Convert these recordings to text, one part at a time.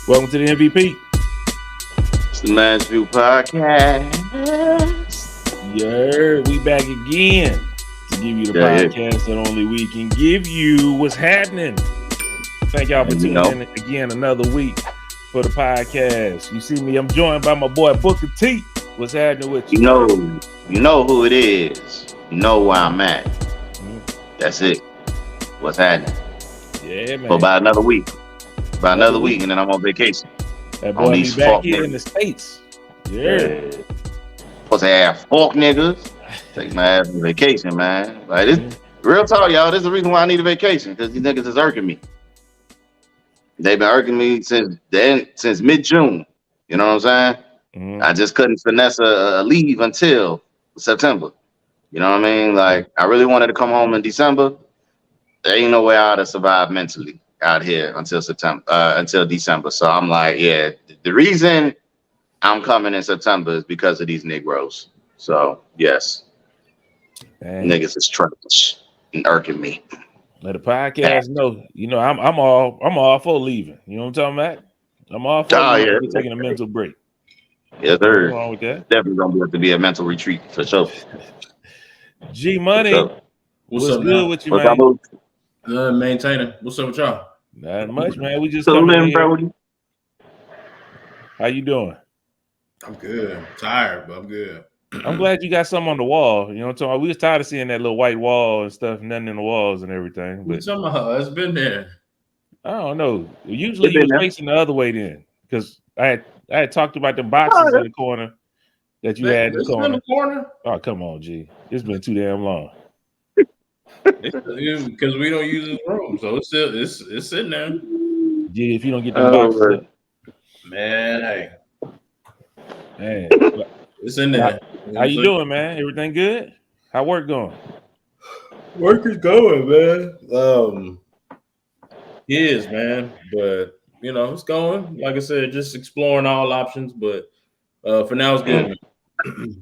Welcome to the MVP. It's the Man's View Podcast. Yeah, we back again to give you the podcast that only we can give you. What's happening? Thank y'all for tuning in again another week for the podcast. You see me, I'm joined by my boy Booker T. What's happening with you? You know who it is. You know where I'm at. That's it. What's happening? Yeah, man. For about another week. Another week, and then I'm on vacation. That boy be back here in the States. Yeah. Supposed to have fork niggas. Take my ass on vacation, man. Like this, real talk, y'all. This is the reason why I need a vacation, because these niggas is irking me. They've been irking me since mid-June. You know what I'm saying? I just couldn't finesse a leave until September. You know what I mean? Like, I really wanted to come home in December. There ain't no way I'd have survived mentally out here until December. So I'm like, yeah, the reason I'm coming in September is because of these Negroes. So yes, niggas is trash and irking me. Let the podcast know. You know, I'm all for leaving. You know what I'm talking about? I'm all for taking a mental break. Yes, sir. What's wrong with that? Definitely gonna have to be a mental retreat for sure. G Money, what's up, good with you, man? Maintaining. What's up with y'all? Not much, man. We just coming in here. How you doing? I'm good. I'm tired, but I'm good. I'm glad you got something on the wall. You know what I'm talking about? We was tired of seeing that little white wall and stuff, nothing in the walls and everything. But somehow it's been there. I don't know. Usually you was facing the other way then, because I had talked about the boxes in the corner that you had in the corner. Oh, come on, G. It's been too damn long. Because we don't use this room, so it's sitting there. G, if you don't get the boxes up. Man, it's in there. How you doing, man? Everything good? How work going? Work is going, man. It is, man. But you know, it's going. Like I said, just exploring all options. But for now, it's good.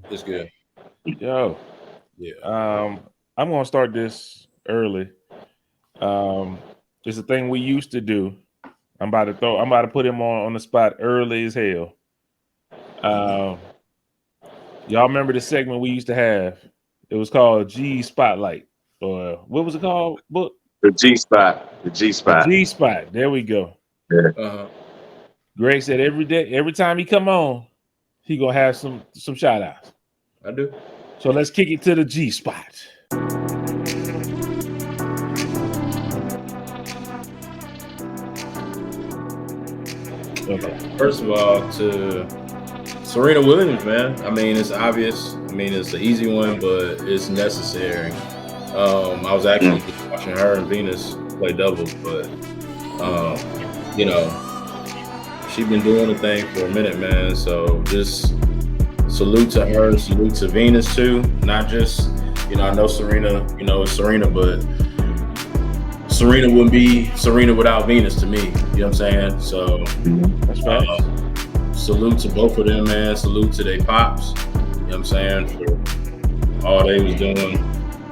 It's good. Yo, yeah. I'm gonna start this early. It's a thing we used to do. I'm about to put him on the spot early as hell. Y'all remember the segment we used to have? It was called G Spotlight, or what was it called? Book? The G Spot. The G Spot. The G Spot. There we go. Yeah. Greg said every time he come on, he gonna have some shout outs. I do. So let's kick it to the G Spot. Okay. First of all, to Serena Williams, man. I mean, it's obvious. I mean, it's an easy one, but it's necessary. I was actually watching her and Venus play doubles, but you know, she's been doing the thing for a minute, man. So just salute to her, salute to Venus too. Not just, you know, I know Serena, you know, it's Serena, but Serena wouldn't be Serena without Venus to me. You know what I'm saying? So that's right. Salute to both of them, man. Salute to their pops. You know what I'm saying? For all they was doing,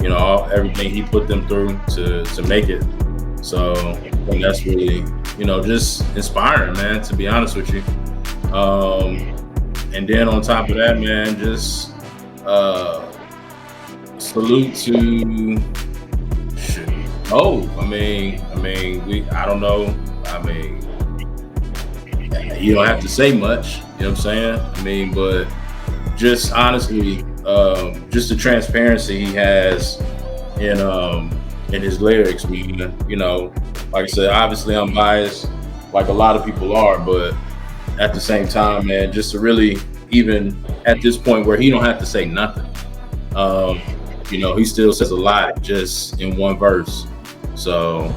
you know, everything he put them through to make it. So I think that's really, you know, just inspiring, man, to be honest with you. And then on top of that, man, just salute to I don't know. I mean, you don't have to say much, you know what I'm saying? I mean, but just honestly, just the transparency he has in his lyrics, man. You know, like I said, obviously I'm biased, like a lot of people are, but at the same time, man, just to really, even at this point where he don't have to say nothing, you know, he still says a lot just in one verse. So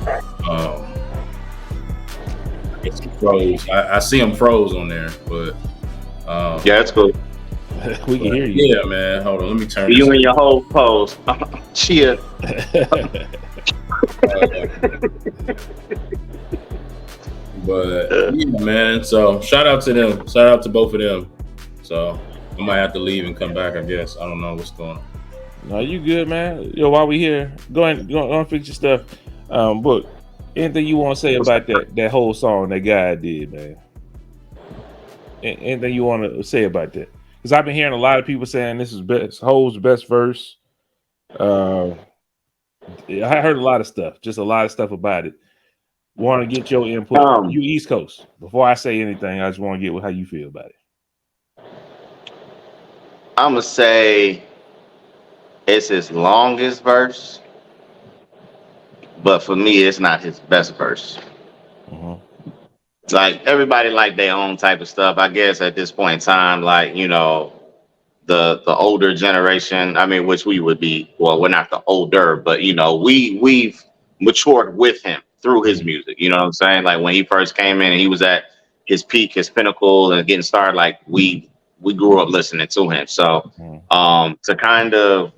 it's froze. I see him froze on there, but yeah, it's cool. We can hear you. Yeah, man. Hold on, let me turn. You in your whole pose. Cheer. But yeah, man. So shout out to them. Shout out to both of them. So I might have to leave and come back, I guess. I don't know what's going on. No, you good, man. Yo, while we here, go and fix your stuff. Book, anything you want to say about that whole song that guy did, man? anything you want to say about that? Because I've been hearing a lot of people saying this is Hov's best verse. I heard a lot of stuff, just a lot of stuff about it. Want to get your input. You East Coast. Before I say anything, I just want to get how you feel about it. I'm gonna say it's his longest verse, but for me, it's not his best verse. Like everybody like their own type of stuff. I guess at this point in time, like, you know, the older generation, I mean, which we would be, well, we're not the older, but you know, we've matured with him through his music. You know what I'm saying? Like when he first came in and he was at his peak, his pinnacle and getting started, like we grew up listening to him. So to kind of,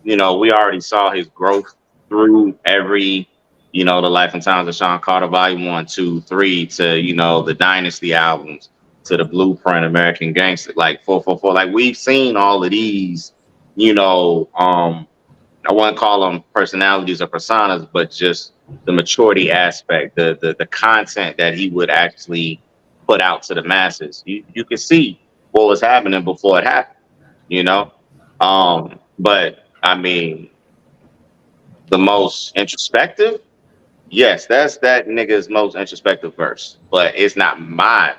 you know, we already saw his growth through every, you know, the Life and Times of Sean Carter, Volume 1, 2, 3, to, you know, the Dynasty albums, to the Blueprint, American Gangster, like 444. Like we've seen all of these, you know, I wouldn't call them personalities or personas, but just the maturity aspect, the content that he would actually put out to the masses. You could see what was happening before it happened, you know? But I mean, the most introspective, yes, that's that nigga's most introspective verse, but it's not my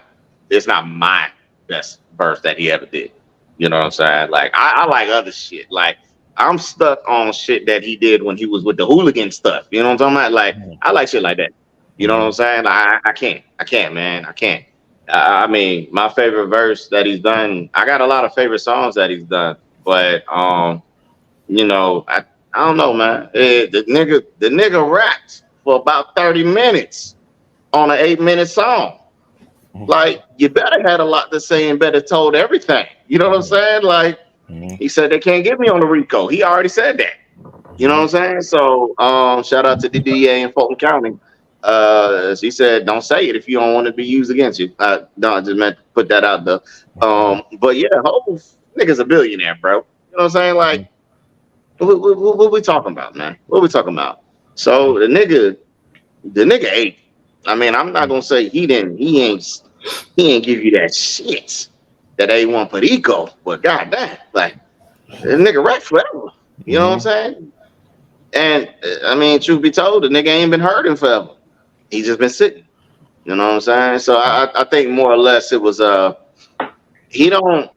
best verse that he ever did. You know what I'm saying? Like I like other shit. Like I'm stuck on shit that he did when he was with the hooligan stuff. You know what I'm talking about? Like I like shit like that. You know what I'm saying? Like, I can't, man. I can't. I mean, my favorite verse that he's done, I got a lot of favorite songs that he's done, but you know, I don't know, man. The nigga rapped for about 30 minutes on an 8-minute song. Like, you better had a lot to say and better told everything. You know what I'm saying? Like, he said they can't get me on the RICO. He already said that. You know what I'm saying? So, shout out to the DA in Fulton County. She said, don't say it if you don't want it to be used against you. No, I just meant to put that out there. But yeah, Hov nigga's a billionaire, bro. You know what I'm saying? Like, what we talking about, man? What we talking about? So the nigga ate. I mean, I'm not gonna say he ain't give you that shit that A1 Perico, but goddamn, like the nigga rap forever. You know what I'm saying? And I mean, truth be told, the nigga ain't been hurting forever. He just been sitting. You know what I'm saying? So I think more or less it was he don't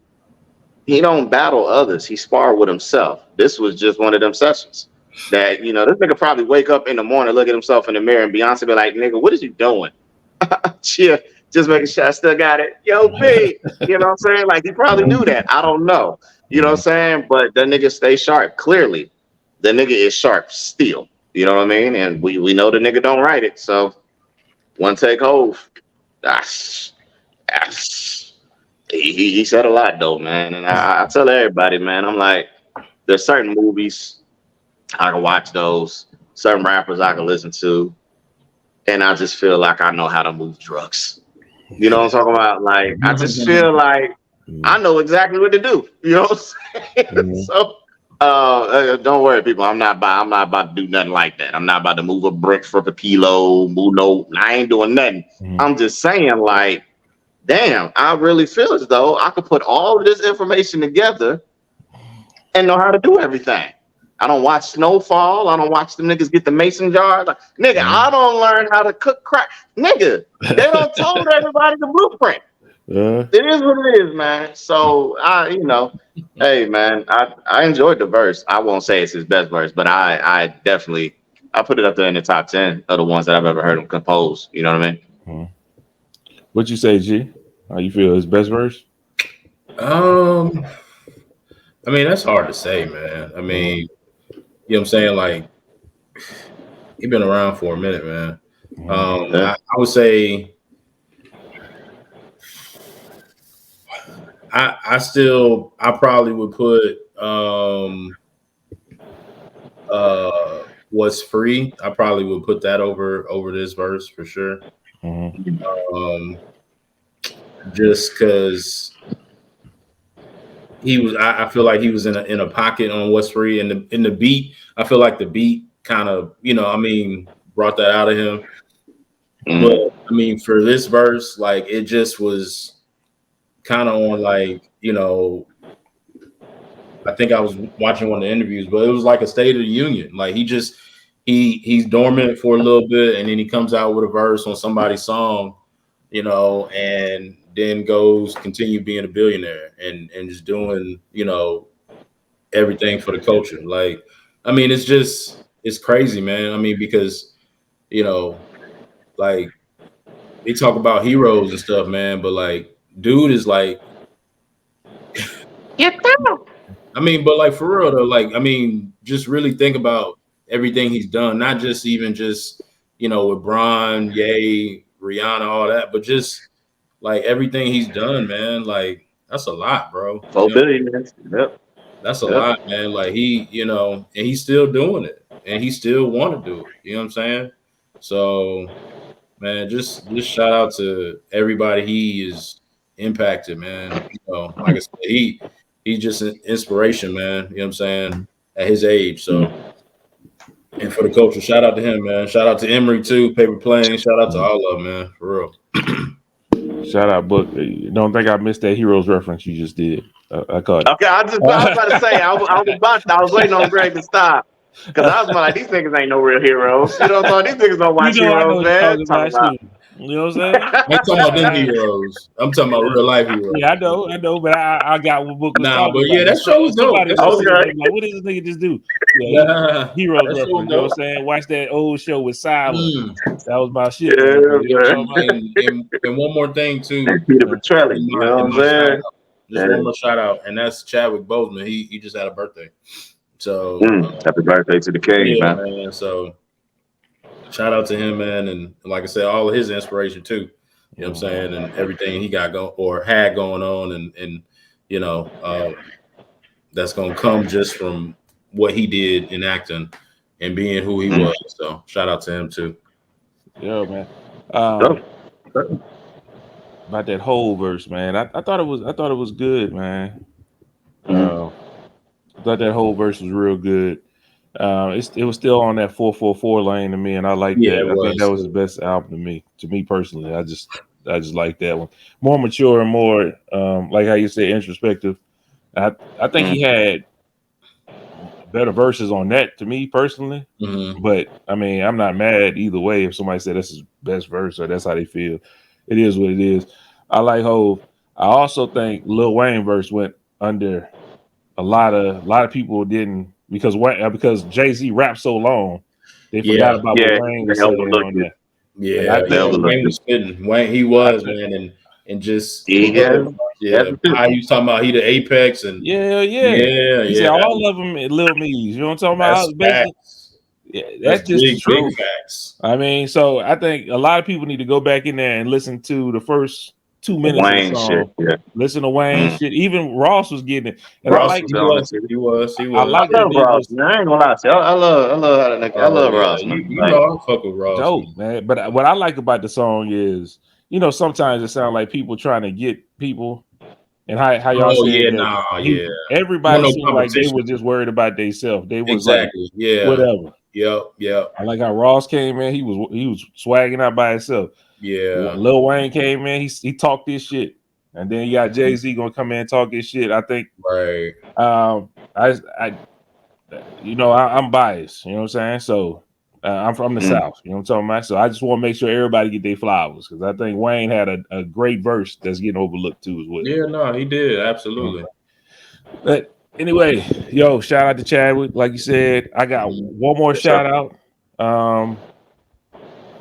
battle others. He sparred with himself. This was just one of them sessions that, you know, this nigga probably wake up in the morning, look at himself in the mirror, and Beyonce be like, nigga, what is you doing? Cheer, just making sure I still got it. Yo, B, you know what I'm saying? Like, he probably knew that. I don't know. You know what I'm saying? But the nigga stay sharp. Clearly, the nigga is sharp still. You know what I mean? And we know the nigga don't write it. So, one take Hov. He said a lot though, man. And I tell everybody, man, I'm like, there's certain movies I can watch those, certain rappers I can listen to, and I just feel like I know how to move drugs. You know what I'm talking about? Like, I just feel like I know exactly what to do. You know what I'm saying? So don't worry, people. I'm not about to do nothing like that. I'm not about to move a brick for the kilo. I ain't doing nothing. I'm just saying, like, damn, I really feel as though I could put all of this information together and know how to do everything. I don't watch Snowfall. I don't watch them niggas get the mason jar. Like, nigga, I don't learn how to cook crack. Nigga, they don't told everybody the blueprint. It is what it is, man. So you know, hey man, I enjoyed the verse. I won't say it's his best verse, but I definitely put it up there in the top 10 of the ones that I've ever heard him compose. You know what I mean? What you say, G? How you feel? His best verse? I mean, that's hard to say, man. I mean, you know what I'm saying? Like, he been around for a minute, man. I would say I probably would put What's Free. I probably would put that over this verse for sure. Just because he was, I feel like he was in a pocket on What's Free, and in the beat, I feel like the beat kind of, you know, I mean, brought that out of him. But I mean, for this verse, like, it just was kind of on like, you know, I think I was watching one of the interviews, but it was like a State of the Union. Like he's dormant for a little bit, and then he comes out with a verse on somebody's song, you know, and then continue being a billionaire and just doing, you know, everything for the culture. Like, I mean, it's crazy, man. I mean, because, you know, like they talk about heroes and stuff, man, but like, dude is like, Get down. I mean, but like for real though, like, I mean, just really think about everything he's done, not just even just, you know, with Bron, Ye, Rihanna, all that, but just like everything he's done, man. Like, that's a lot, bro. 4 billion. Yep. That's a lot, man. Like he, you know, and he's still doing it, and he still want to do it. You know what I'm saying? So, man, just shout out to everybody he is impacted, man. You know, like I said, he's just an inspiration, man. You know what I'm saying? At his age, so. And for the culture, shout out to him, man. Shout out to Emery too, Paper Plane. Shout out to all of them, man. For real. Shout out, Book. Don't think I missed that Heroes reference you just did. I caught it. Okay, I was about to say, I was waiting on Greg to stop. Because I was like, these niggas ain't no real heroes. You know what I'm saying? These niggas don't watch heroes, man. You know what I'm saying? I'm talking about them heroes. I'm talking about real life heroes. Yeah, I know, but I got what Book was talking but about. Yeah, that show was dope. Like, what does this nigga just do? Yeah, Heroes reference. You know what I'm saying? Watch that old show with Silence. That was my shit. And one more thing too. Peter Petrelli, you know what I'm saying? Just one more shout out, and that's Chadwick Boseman. He just had a birthday. So happy birthday to the king, man. So shout out to him, man, and like I said, all of his inspiration too. You know what I'm saying, and everything he got had going on, and you know, that's gonna come just from what he did in acting and being who he was. So shout out to him too. Yeah, man. About that whole verse, man. I thought it was good, man. I thought that whole verse was real good. It was still on that 444 lane to me, and I like that. I think that was the best album to me personally. I just like that one. More mature and more like how you say introspective. I think he had better verses on that to me personally. But I mean, I'm not mad either way if somebody said that's his best verse or that's how they feel. It is what it is. I like Hov. I also think Lil Wayne verse went under a lot of people didn't because Jay-Z rapped so long, they forgot about what Wayne was saying on that. Yeah, Wayne was spitting. Wayne, he was, man, and just how he was talking about he the apex and He said all of them Lil Me's. You know what I'm talking about? That's just the truth. Facts. I mean, so I think a lot of people need to go back in there and listen to the first 2 minutes Wayne of the song. Shit, Listen to Wayne shit. Even Ross was getting it. And Ross he was. I like Ross. Man. I ain't gonna lie to you. I love how that nigga. I love Ross. Man. You know, I fuck with Ross. Dope, man. But what I like about the song is, you know, sometimes it sounds like people trying to get people. And how y'all said that everybody seemed like they were just worried about themselves. They was whatever. Yep. I like how Ross came in. He was swagging out by himself. Yeah. When Lil Wayne came in, he talked this shit, and then you got Jay-Z gonna come in and talk this shit. I think. Right. I'm biased. You know what I'm saying? So I'm from the South. You know what I'm talking about? So I just want to make sure everybody get their flowers because I think Wayne had a great verse that's getting overlooked too as well. Yeah, no, he did absolutely. But anyway, shout out to Chadwick. Like you said, I got one more shout out.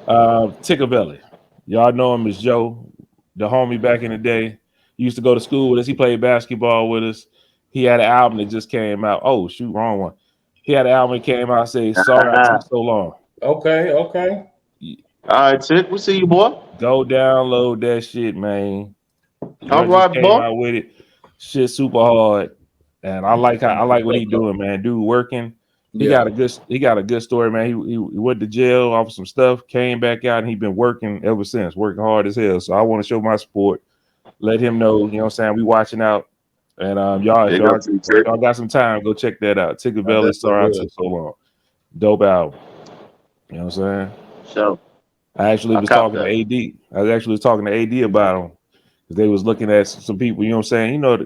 Tickavelli. Y'all know him as Joe, the homie back in the day. He used to go to school with us. He played basketball with us. He had an album that just came out. Oh, shoot, wrong one. He had an album that came out saying, sorry I took so long. Okay. All right, Tick. We see you, boy. Go download that shit, man. All right, boy. Out with it. Shit super hard. And I like what he doing, man. Dude working. He got a good story, man. He went to jail off some stuff, came back out, and he been working ever since, working hard as hell. So I want to show my support. Let him know, you know what I'm saying? We watching out. And y'all got some time, go check that out. Tickavelli, sorry I took so long. Dope album. You know what I'm saying? So I actually was talking to AD. I was actually talking to AD about him They was looking at some people, you know what I'm saying? You know,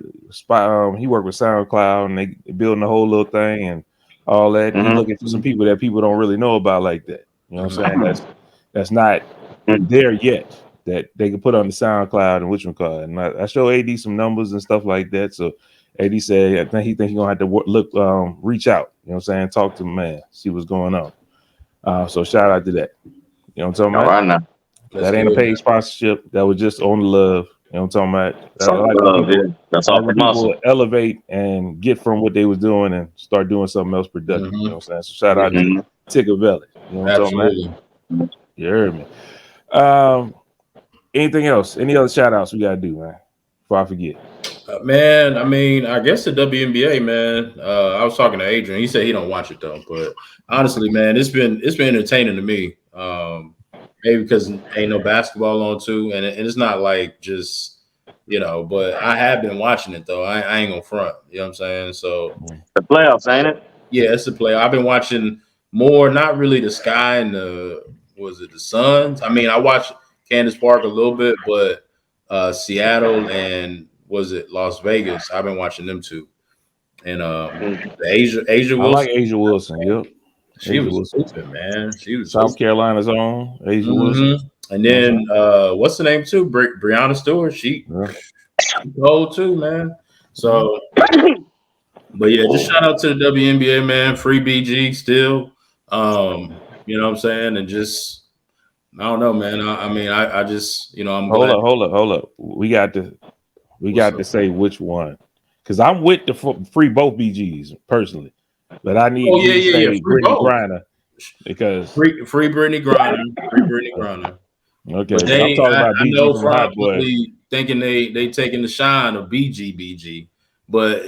he worked with SoundCloud and they building the whole little thing and all that. And he's looking for some people that people don't really know about like that. You know what I'm saying? That's not there yet that they can put on the SoundCloud and which one called. And I show AD some numbers and stuff like that. So AD said, I think he's gonna have to reach out. You know what I'm saying? Talk to the man, see what's going on. So shout out to that. You know what I'm talking about? That ain't a paid sponsorship. That was just on the love. You know what I'm talking about? That's all the people elevate and get from what they was doing and start doing something else productive. You know what I'm saying? So shout out to Tickavelli. You know what I'm talking about? You heard me. Anything else? Any other shout outs we gotta do, man? Before I forget. Man, I mean, I guess the WNBA, man. I was talking to Adrian. He said he don't watch it though, but honestly, man, it's been entertaining to me. Maybe because ain't no basketball on too, and it's not like just but I have been watching it though. I ain't gonna front. You know what I'm saying? So the playoffs, ain't it? Yeah, it's the playoff. I've been watching more, not really the Sky and the Suns. I mean, I watched Candace Park a little bit, but Seattle and Las Vegas. I've been watching them too. And Asia Wilson. I like Asia Wilson. Yep. She was hooping, man. She was South Carolina's own Asia Wilson. And then what's the name too? Breanna Stewart. She gold too, man. So, but yeah, just shout out to the WNBA, man. Free BG still. You know what I'm saying? And just I don't know, man. I just I'm hold up. We got to say which one, because I'm with the free both BGs personally. But I need to say Brittany Griner, because free Brittany Griner. Free Brittany Griner. Okay, but I'm talking about BG from Hot Boys. Thinking they taking the shine of BG, but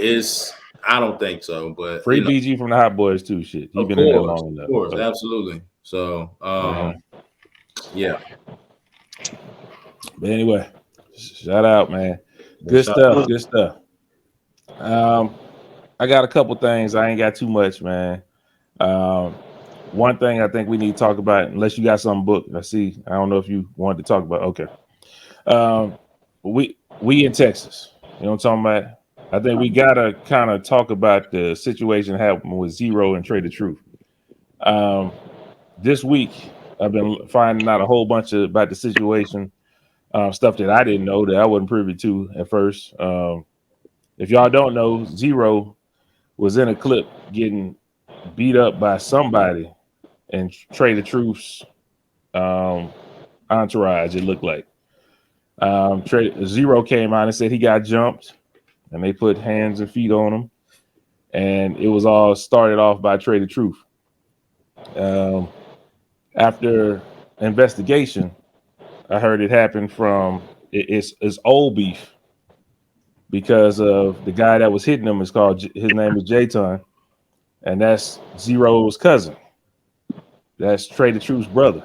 I don't think so. But free BG from the Hot Boys too. Shit, he's been in there long enough. Of course, absolutely. So, yeah. But anyway, shout out, man. Good stuff. I got a couple things. I ain't got too much, man. One thing I think we need to talk about, unless you got something booked. I don't know if you wanted to talk about. Okay. We in Texas. You know what I'm talking about? I think we gotta kind of talk about the situation happening with Zero and Trey the Truth. This week I've been finding out a whole bunch about the situation, stuff that I didn't know, that I wasn't privy to at first. If y'all don't know, Zero was in a clip getting beat up by somebody and Trey the Truth's entourage, it looked like. Zero came out and said he got jumped, and they put hands and feet on him, and it was all started off by Trey the Truth. After investigation, I heard it happened from it's old beef, because of the guy that was hitting him his name is Jayton, and that's Zero's cousin. That's Trey the Truth's brother.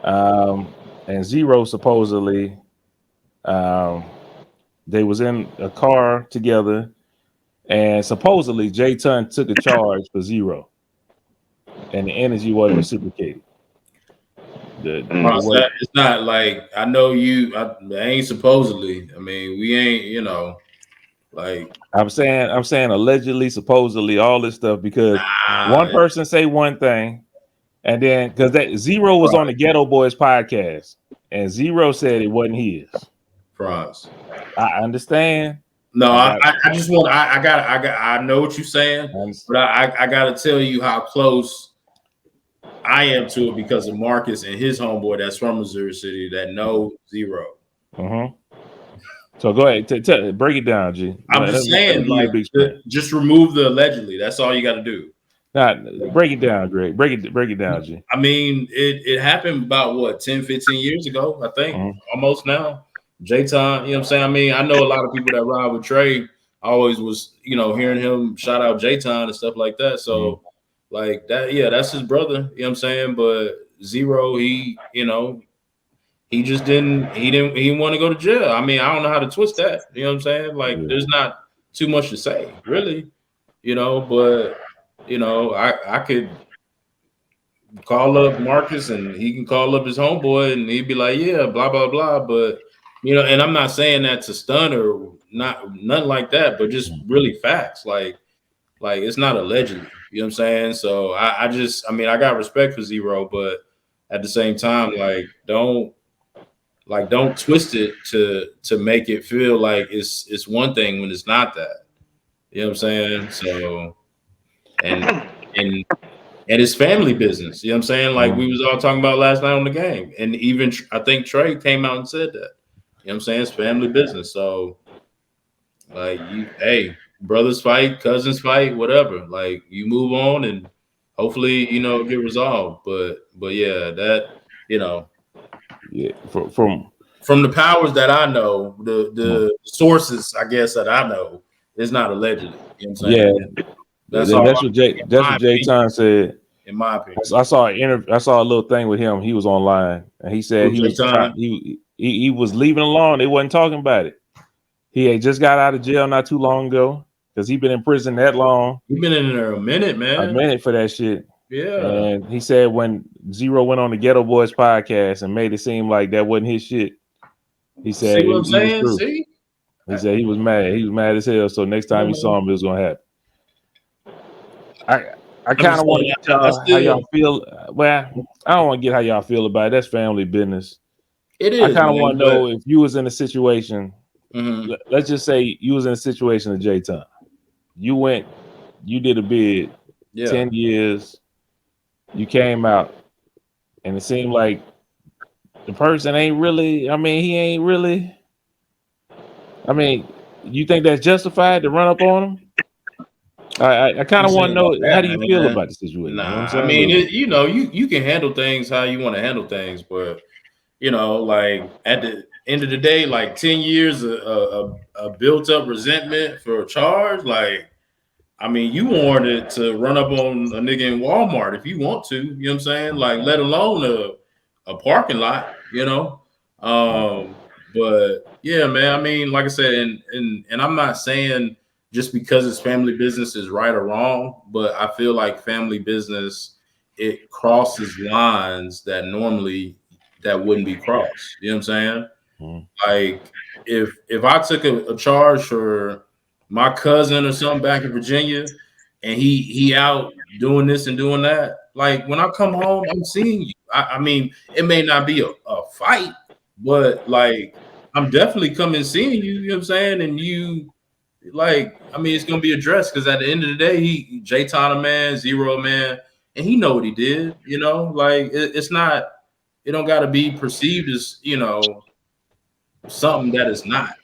And Zero supposedly, they was in a car together, and supposedly Jayton took a charge for Zero, and the energy wasn't reciprocated. It's not like I know you. I ain't supposedly. I mean, we ain't. Like I'm saying allegedly, supposedly, all this stuff, because one person say one thing, and then because that Zero was on the Ghetto Boys podcast, and Zero said it wasn't his. France. I understand. No, I just want. I know what you're saying, but I got to tell you how close I am to it because of Marcus and his homeboy that's from Missouri City that know Zero. So go ahead, break it down, G. I'm just saying, like, just remove the allegedly. That's all you got to do. Nah, break it down, Greg. Break it down, G. I mean, it happened about what 10, 15 years ago, I think, almost now. Jayton, you know what I'm saying? I mean, I know a lot of people that ride with Trey. I always was, hearing him shout out Jayton and stuff like that. So, like that, yeah, that's his brother. You know what I'm saying? But Zero, he just didn't want to go to jail. I mean, I don't know how to twist that. You know what I'm saying? Like, there's not too much to say, really. But I could call up Marcus and he can call up his homeboy and he'd be like, yeah, blah, blah, blah. But You know, and I'm not saying that to stun or nothing like that, but just really facts. Like it's not allegedly. You know what I'm saying? So I got respect for Zero, but at the same time, don't twist it to make it feel like it's one thing when it's not that. You know what I'm saying? So and it's family business. You know what I'm saying? Like we was all talking about last night on the game. And even I think Trey came out and said that. You know what I'm saying? It's family business. So brothers fight, cousins fight, whatever. Like you move on and hopefully, get resolved. But yeah, that, Yeah, from the powers that I know, the sources, I guess, that I know, it's not allegedly. You know what I'm saying? Yeah. That's what Jay Time said. In my opinion, I saw a little thing with him. He was online and he said he was leaving alone. They wasn't talking about it. He had just got out of jail not too long ago because he been in prison that long. He been in there a minute, man. A minute for that shit. Yeah. And he said when Zero went on the Ghetto Boys podcast and made it seem like that wasn't his shit. He said, "See what I'm saying? See." He said he was mad. He was mad as hell. So next time he saw him, it was gonna happen. I kind of want to get y'all how y'all feel. Well, I don't want to get how y'all feel about it. That's family business. It is. I kind of want to know if you was in a situation. Mm-hmm. Let's just say you was in a situation of J-Time. You did a bid, 10 years. You came out, and it seemed like the person ain't really. I mean, he ain't really. I mean, you think that's justified to run up on him? I kind of want to know how do you feel about the situation? Nah, I mean, you can handle things how you want to handle things, but like at the end of the day, like 10 years of built up resentment for a charge, like I mean, you warranted to run up on a nigga in Walmart if you want to. You know what I'm saying? Like, let alone a parking lot. But yeah, man. I mean, like I said, and I'm not saying just because it's family business is right or wrong, but I feel like family business, it crosses lines that normally that wouldn't be crossed. You know what I'm saying? Mm-hmm. Like if I took a charge for my cousin or something back in Virginia and he out doing this and doing that, like when I come home, I'm seeing you. I mean, it may not be a fight, but like I'm definitely coming seeing you, you know what I'm saying? And you like, I mean, it's gonna be addressed because at the end of the day, J-Ton a man, Zero a man, and he know what he did, like it's not, it don't gotta be perceived as, something that is not.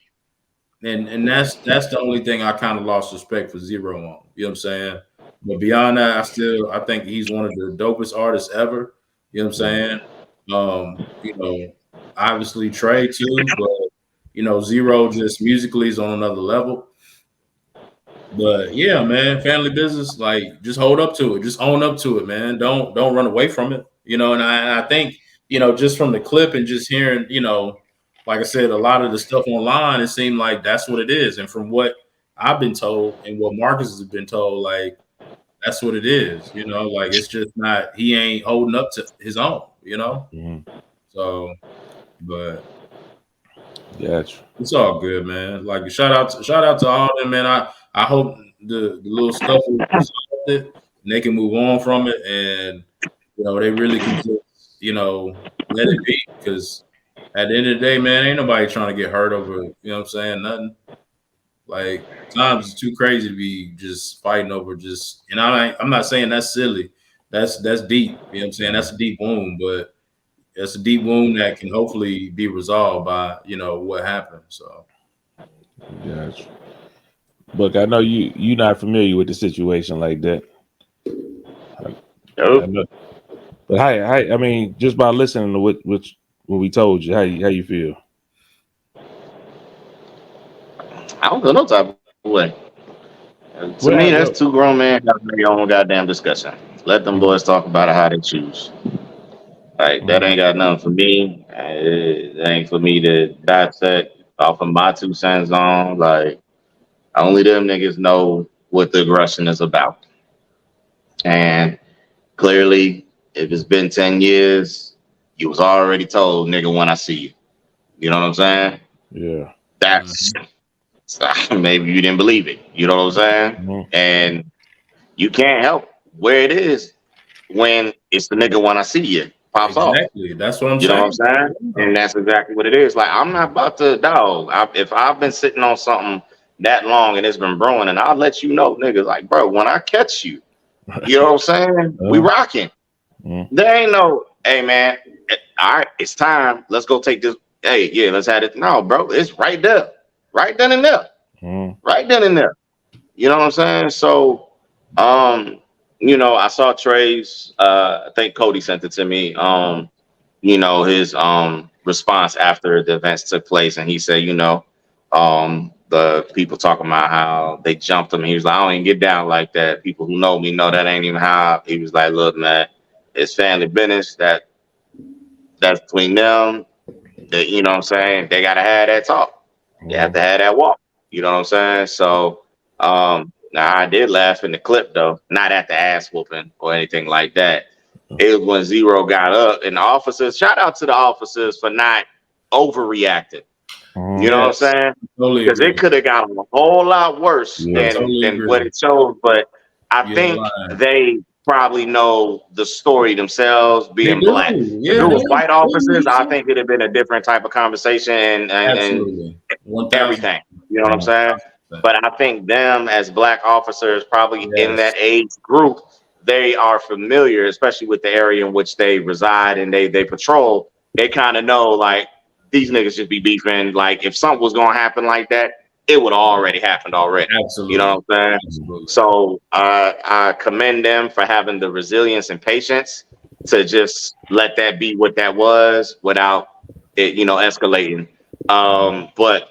And that's the only thing I kind of lost respect for Zero on. You know what I'm saying? But beyond that, I think he's one of the dopest artists ever. You know what I'm saying? Obviously Trey too, but Zero just musically is on another level. But yeah, man, family business, like just hold up to it. Just own up to it, man. Don't run away from it. And I think, just from the clip and just hearing, like I said, a lot of the stuff online, it seemed like that's what it is. And from what I've been told and what Marcus has been told, like that's what it is. Like it's just not, he ain't holding up to his own, Mm-hmm. So, but yeah, it's all good, man. Like shout out to all them, man. I hope the little stuff will resolve it and they can move on from it, and they really can just let it be, because at the end of the day, man, ain't nobody trying to get hurt over, what I'm saying, nothing. Like times it's too crazy to be just fighting over just, and I'm not saying that's silly. That's deep. You know what I'm saying? That's a deep wound, but it's a deep wound that can hopefully be resolved by, what happened. So gotcha. But I know you're not familiar with the situation like that. Nope. I know. But I mean, just by listening to what we told you, how you feel? I don't feel no type of way. To me, that's two grown men having their own goddamn discussion. Let them boys talk about it how they choose. Like that ain't got nothing for me. It ain't for me to dissect off of my 2 cents on. Like only them niggas know what the aggression is about. And clearly, if it's been 10 years, you was already told, nigga, when I see you. You know what I'm saying? Yeah. That's maybe you didn't believe it. You know what I'm saying? Mm-hmm. And you can't help where it is when it's the nigga when I see you pops off. Exactly. That's what I'm You saying. know what I'm saying? And that's exactly what it is. Like, I'm not about to, if I've been sitting on something that long and it's been brewing, and I'll let you know, nigga, like, bro, when I catch you, you know what I'm saying? We rocking. There ain't no, hey, man, all right, it's time. Let's go take this. Hey, yeah, let's have it. No, bro, it's right there. Right then and there. Right then and there. You know what I'm saying? So, you know, I saw Trey's, I think Cody sent it to me. You know, his response after the events took place, and he said, you know, the people talking about how they jumped him. He was like, I don't even get down like that. People who know me know that ain't even how. He was like, look, man, it's family business. That's between them. That, you know what I'm saying? They gotta have that talk. They have to have that walk. You know what I'm saying? So now I did laugh in the clip though, not at the ass whooping or anything like that. It was when Zero got up, and the officers, shout out to the officers for not overreacting. You know what I'm saying? Totally because it could have gotten a whole lot worse than what it showed. But I think they probably know the story themselves, being black. If it was white officers, I think it'd have been a different type of conversation and everything. You know what I'm saying? But I think them as black officers, probably in that age group, they are familiar, especially with the area in which they reside and they patrol. They kind of know, like, these niggas just be beefing. Like, if something was gonna happen like that, it would have already happened already. Absolutely. You know what I'm saying? Absolutely. So I commend them for having the resilience and patience to just let that be what that was without it, you know, escalating. But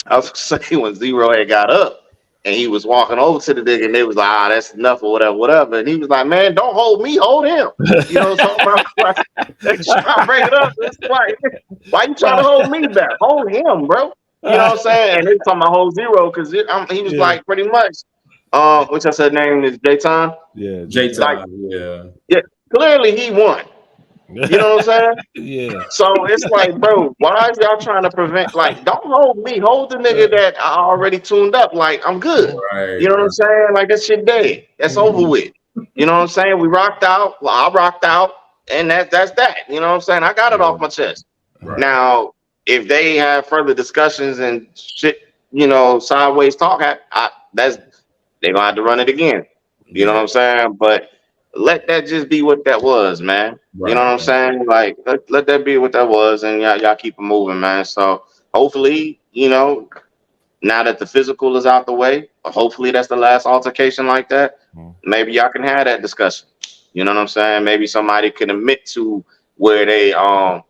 I was saying, when Zero had got up and he was walking over to the nigga, and they was like, that's enough or whatever. And he was like, man, don't hold me, hold him. You know what I'm talking about? They try to break it up. It's like, why you trying to hold me back? Hold him, bro. You know what I'm saying? And they talking about whole Zero because he was like, pretty much, which I said name is J-Time. Yeah, J-Time, yeah. Clearly he won. You know what I'm saying? Yeah. So it's like, bro, why is y'all trying to prevent? Like, don't hold me, hold the nigga that I already tuned up. Like, I'm good. You know what I'm saying? Like, that shit dead. That's over with. You know what I'm saying? We rocked out. Well, I rocked out, and that's that. You know what I'm saying? I got it off my chest. Now, if they have further discussions and shit, you know, sideways talk, they gonna have to run it again. You know what I'm saying? But let that just be what that was, man. You know what I'm saying? Like, let that be what that was, and y'all keep it moving, man. So hopefully, you know, now that the physical is out the way, hopefully that's the last altercation like that. Maybe y'all can have that discussion. You know what I'm saying? Maybe somebody can admit to where they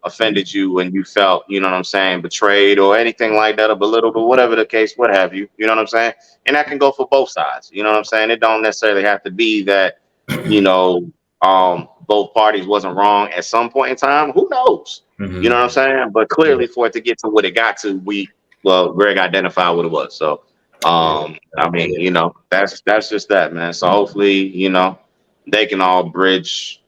offended you and you felt, you know what I'm saying, betrayed or anything like that, or belittled, or whatever the case, what have you. You know what I'm saying? And that can go for both sides. You know what I'm saying? It don't necessarily have to be that, you know, both parties wasn't wrong at some point in time. Who knows? You know what I'm saying? But clearly, for it to get to what it got to, Greg identified what it was. So I mean, you know, that's just that, man. So hopefully, you know, they can all bridge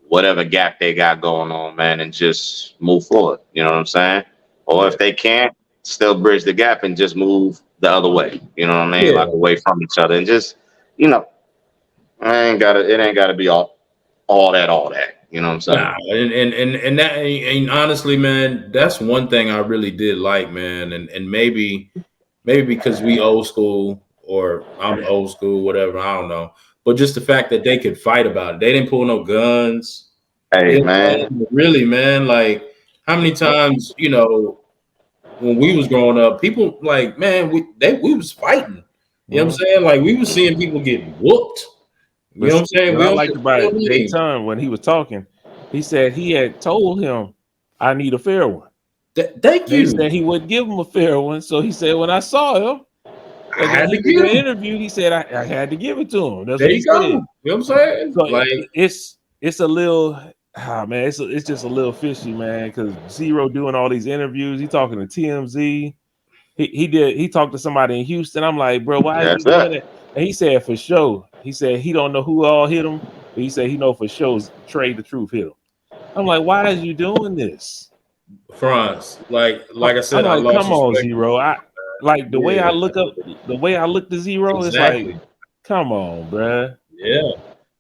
whatever gap they got going on, man, and just move forward. You know what I'm saying? Or if they can't, still bridge the gap and just move the other way. You know what I mean? Like, away from each other, and just, you know, it ain't gotta be all that. You know what I'm saying? Nah, and that, and honestly, man, that's one thing I really did like, man, and maybe because we old school, or I'm old school, whatever, I don't know, but just the fact that they could fight about it. They didn't pull no guns. Hey, man, really, man, like, how many times, you know, when we was growing up, people like, man, we was fighting. You know what I'm saying? Like, we was seeing people get whooped. You know what I'm saying? What I liked about J-Time when he was talking, he said he had told him, I need a fair one. Thank you. He said he wouldn't give him a fair one. So he said, when I saw him, I had to give him. Interview, he said I had to give it to him. That's there what he you go. said. You know what I'm saying? So like, it's a little, man, it's just a little fishy, man, because Zero doing all these interviews. He talking to TMZ. He talked to somebody in Houston. I'm like, bro, why is he doing it? And he said, for sure. He said he don't know who all hit him, but he said he know for sure Trey the Truth hit him. I'm like, why is you doing this? France. Like I said, I'm I like, lost come on, respect. Zero. I like the way I look to Zero. Exactly. It's like, come on, bruh. Yeah.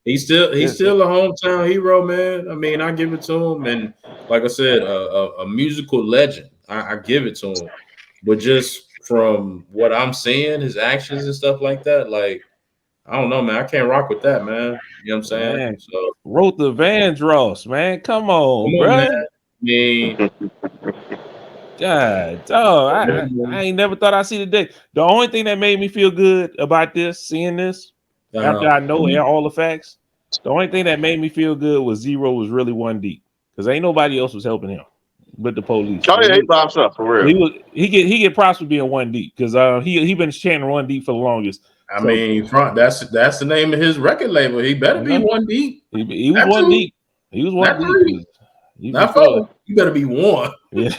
He's still a hometown hero, man. I mean, I give it to him, and like I said, a musical legend. I give it to him, but just from what I'm seeing, his actions and stuff like that, like I don't know, man. I can't rock with that, man. You know what I'm saying? Man, So wrote the Vandross, man. Come come on, on, man. bruh. I mean, God, I ain't never thought I'd see the day. The only thing that made me feel good about seeing this, after I know all the facts, the only thing that made me feel good was Zero was really one deep because ain't nobody else was helping him but the police. Oh yeah, he pops up for real. He get props for being one deep because he been chanting one deep for the longest. I mean, that's the name of his record label. He better be one deep. He was Not one two, deep. He was one not deep. three, not four. You better be one. Yeah.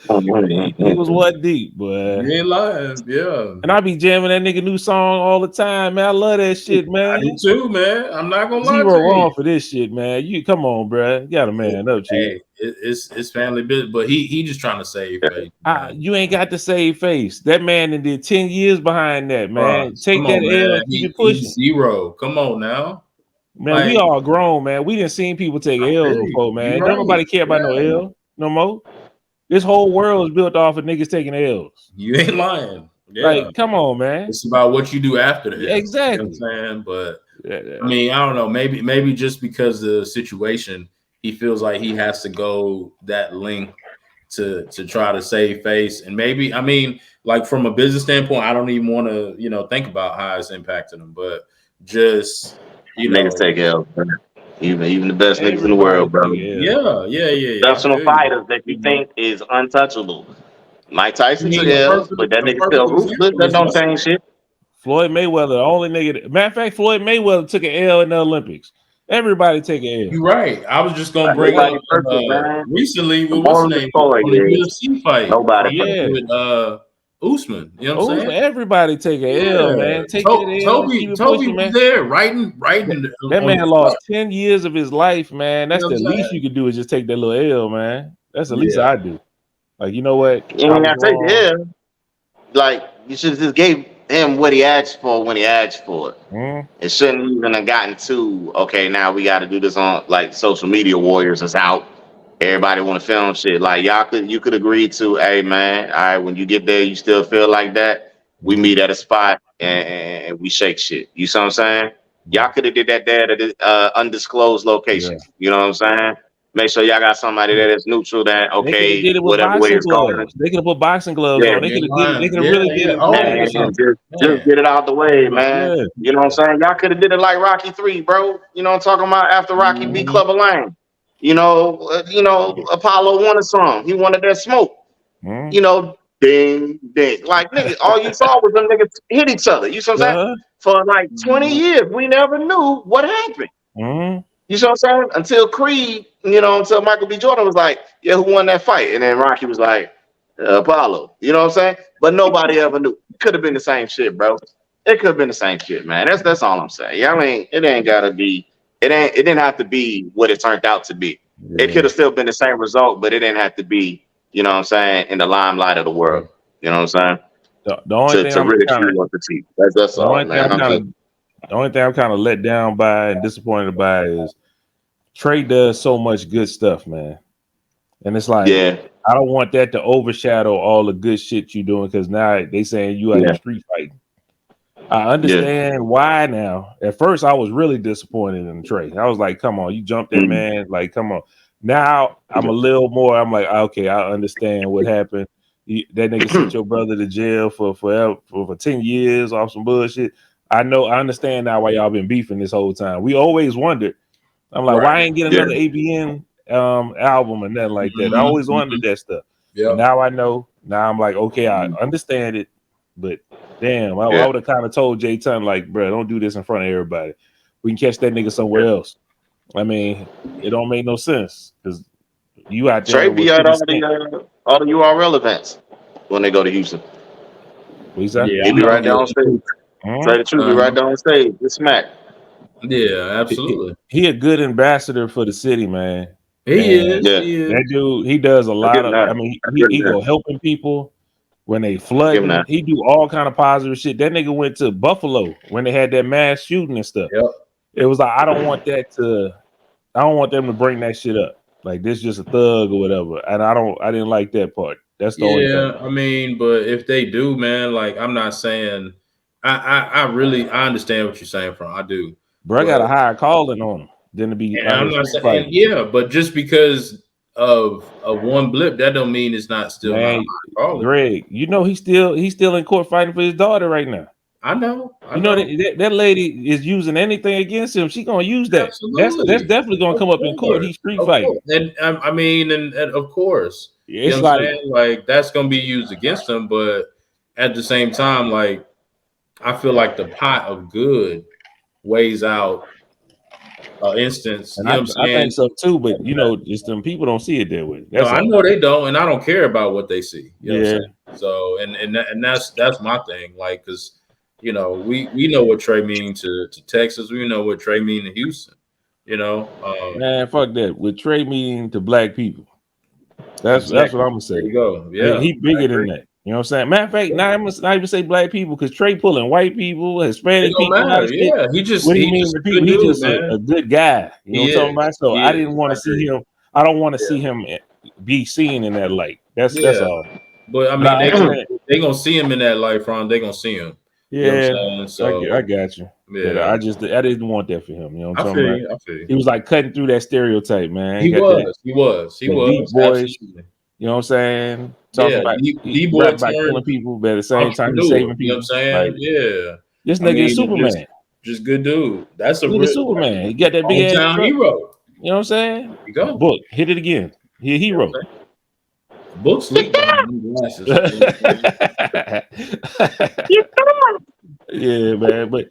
He was one deep, boy. You ain't lying, yeah. And I be jamming that nigga new song all the time, man. I love that shit, man. I do too, man. I'm not gonna lie to Zero you. wrong for this shit, man. You come on, bro. You got a man up, Hey, it's family business, but he just trying to save face. You ain't got to save face. That man did 10 years behind that, man. Take that L and keep it pushing. Zero. Come on now. Man, we all grown, man. We didn't seen people take L's before, man. Don't nobody care about no L no more. This whole world is built off of niggas taking L's. You ain't lying. Yeah. Like, come on, man. It's about what you do after that. Exactly. You know what I'm saying? But I mean, I don't know. Maybe just because the situation, he feels like he has to go that length to try to save face. And maybe, I mean, like from a business standpoint, I don't even want to, think about how it's impacted him. But just niggas take L. Even the best niggas in the world, bro. Yeah. Professional fighters that you think is untouchable. Mike Tyson took L's, but that nigga still ruthless. That don't change shit. Floyd Mayweather, the only nigga. Matter of fact, Floyd Mayweather took an L in the Olympics. Everybody take an L. You're right. I was just gonna bring up recently with what's his name on the UFC fight. Nobody. With Usman. You know what I'm saying? Everybody take an L, man. Take that L. Toby pushing, was there writing. That man lost 10 years of his life, man. That's the least you could do is just take that little L, man. That's the least I do. Like, you know what? You ain't gotta take the L. Like, you should have just gave him what he asked for when he asked for it. It shouldn't even have gotten to, okay, now we got to do this on, like, social media warriors is out. Everybody want to film shit. Like, you could agree to, hey, man, all right, when you get there, you still feel like that. We meet at a spot and we shake shit. You see what I'm saying? Y'all could have did that there at an undisclosed location. Yeah. You know what I'm saying? Make sure y'all got somebody there that's neutral. That okay, did it with whatever way it's going. They could have put boxing gloves on. They could have really did it. Just get it out the way, man. Yeah. You know what I'm saying? Y'all could have did it like Rocky 3, bro. You know what I'm talking about? After Rocky beat Clubber Lang. You know, Apollo wanted some. He wanted that smoke. You know, ding, ding. Like, nigga, all you saw was them niggas hit each other. You see what I'm saying? For like 20 years, we never knew what happened. You know what I'm saying? Until Creed, until Michael B. Jordan was like, yeah, who won that fight? And then Rocky was like, Apollo. You know what I'm saying? But nobody ever knew. It could have been the same shit, bro. It could have been the same shit, man. That's all I'm saying. Yeah, I mean, it ain't gotta be. It didn't have to be what it turned out to be. Yeah. It could have still been the same result, but it didn't have to be, you know what I'm saying, in the limelight of the world. You know what I'm saying? The only thing I'm that's all, man. The only thing I'm kind of let down by and disappointed by is Trey does so much good stuff, man. And it's like, I don't want that to overshadow all the good shit you doing because now they saying you out in street fighting. I understand why now. At first, I was really disappointed in Trey. I was like, come on, you jumped that man. Like, come on. Now I'm a little more, I'm like, okay, I understand what happened. That nigga sent your brother to jail for 10 years off some bullshit. I understand now why y'all been beefing this whole time. We always wondered. I'm like, why I ain't get another ABN album or nothing like that? I always wondered that stuff. Yeah. Now I know. Now I'm like, okay, I understand it, but damn, I would have kind of told Jay Ton, like, bro, don't do this in front of everybody. We can catch that nigga somewhere else. I mean, it don't make no sense because you out there. Trey be at all the URL events when they go to Houston. What's that? He be right down on stage. Trey the Truth be right down on stage. It's smack. Yeah, absolutely. He a good ambassador for the city, man. He is. That dude, he does a lot of. I mean, he go helping people when they flooding. He do all kind of positive shit. That nigga went to Buffalo when they had that mass shooting and stuff. Yep. It was like I don't want them to bring that shit up. Like this just a thug or whatever. And I didn't like that part. That's the only thing. I mean, but if they do, man, like I'm not saying I really understand what you're saying, from I do. Bro, I got a higher calling on him than to be. I'm not saying, but just because of one blip, that don't mean it's not still not calling. Greg, you know he's still in court fighting for his daughter right now. I know. That lady is using anything against him. She gonna use that. Absolutely. That's definitely gonna come up in court. He's street fighting. And I mean, and of course, it's like that's gonna be used against him. But at the same time, like I feel like the pot of good weighs out instance. And I think so too. But it's them people don't see it that way. I know they don't, and I don't care about what they see. You know what I'm saying? So and that's my thing. Like, because we know what Trey mean to Texas. We know what Trey mean to Houston. Man, fuck that. With Trey mean to black people. That's what I'm gonna say. There you go. Yeah, he bigger than that. You know what I'm saying? Matter of fact, now I must not even say black people because Trey pulling white people, Hispanic people. Yeah, he just a good guy. You know what I'm talking about? So I didn't want to see him. I don't want to see him be seen in that light. That's all. But I mean, they gonna see him in that light, Ron. They gonna see him. Yeah, so I got you. Yeah, I didn't want that for him. You know what I'm talking about? I feel you. He was like cutting through that stereotype, man. He was. Deep voice. You know what I'm saying? Talking about killing people, but at the same time he's saving people. You know what I'm saying? Like, this nigga is Superman. Just good dude. That's a real Superman. He got that big ass hero. You know what I'm saying? There you go. Book, hit it again. He a hero. Books leak glasses. Yeah, man. But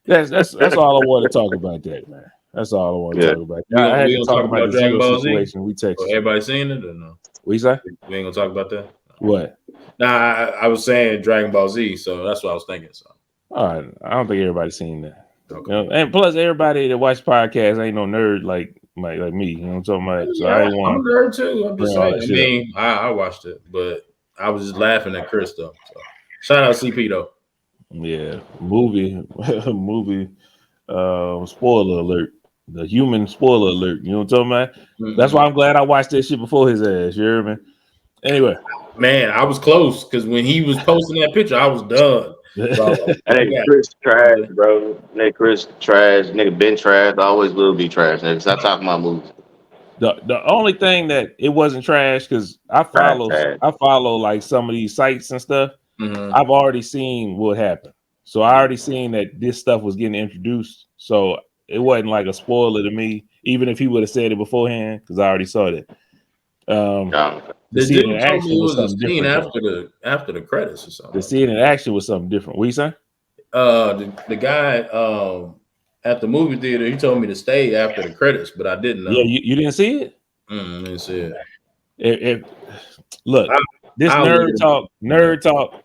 that's all I want to talk about that, man. That's all I want to talk about. I had to talk about the Dragon Ball situation. We texted. Everybody seen it or no? What you say? We ain't gonna talk about that. What? Nah, I was saying Dragon Ball Z, so that's what I was thinking. So, all right, I don't think everybody's seen that. Okay. And plus, everybody that watch podcasts ain't no nerd like me. You know what I'm talking about? So I'm a nerd too. I'm just saying. I mean, I watched it, but I was just laughing at Chris though. So, shout out CP though. Yeah, movie. Spoiler alert. The human spoiler alert. You know what I'm talking about? Mm-hmm. That's why I'm glad I watched that shit before his ass. You hear me? Anyway, man, I was close because when he was posting that picture, I was done. So, Chris trash, bro. Chris trash. Nigga been trash. Always will be trash. Nigga, stop talking about movies. The only thing that it wasn't trash because I follow like some of these sites and stuff. Mm-hmm. I've already seen what happened, so I already seen that this stuff was getting introduced. So it wasn't like a spoiler to me, even if he would have said it beforehand, because I already saw that. The scene in action was something different after the credits or something. The scene in action was something different. What you say? The guy at the movie theater, he told me to stay after the credits, but I didn't know. Yeah, you didn't see it? I didn't see it. Look, this nerd talk.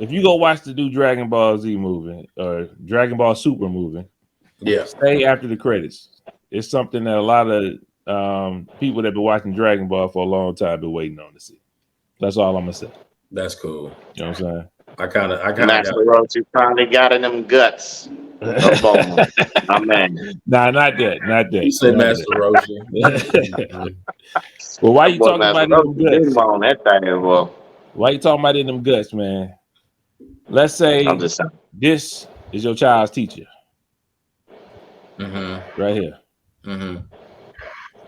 If you go watch the new Dragon Ball Z movie or Dragon Ball Super movie, stay after the credits. It's something that a lot of people that been watching Dragon Ball for a long time been waiting on to see. That's all I'm gonna say. That's cool. You know what I'm saying? I kind of Master Roshi finally got in them guts. My man. Nah, not that. You said Master Roshi. Well, why you talking about them guts? On that thing, well. Why you talking about in them guts, man? Let's say this is your child's teacher. Mm-hmm. Right here. Mm-hmm.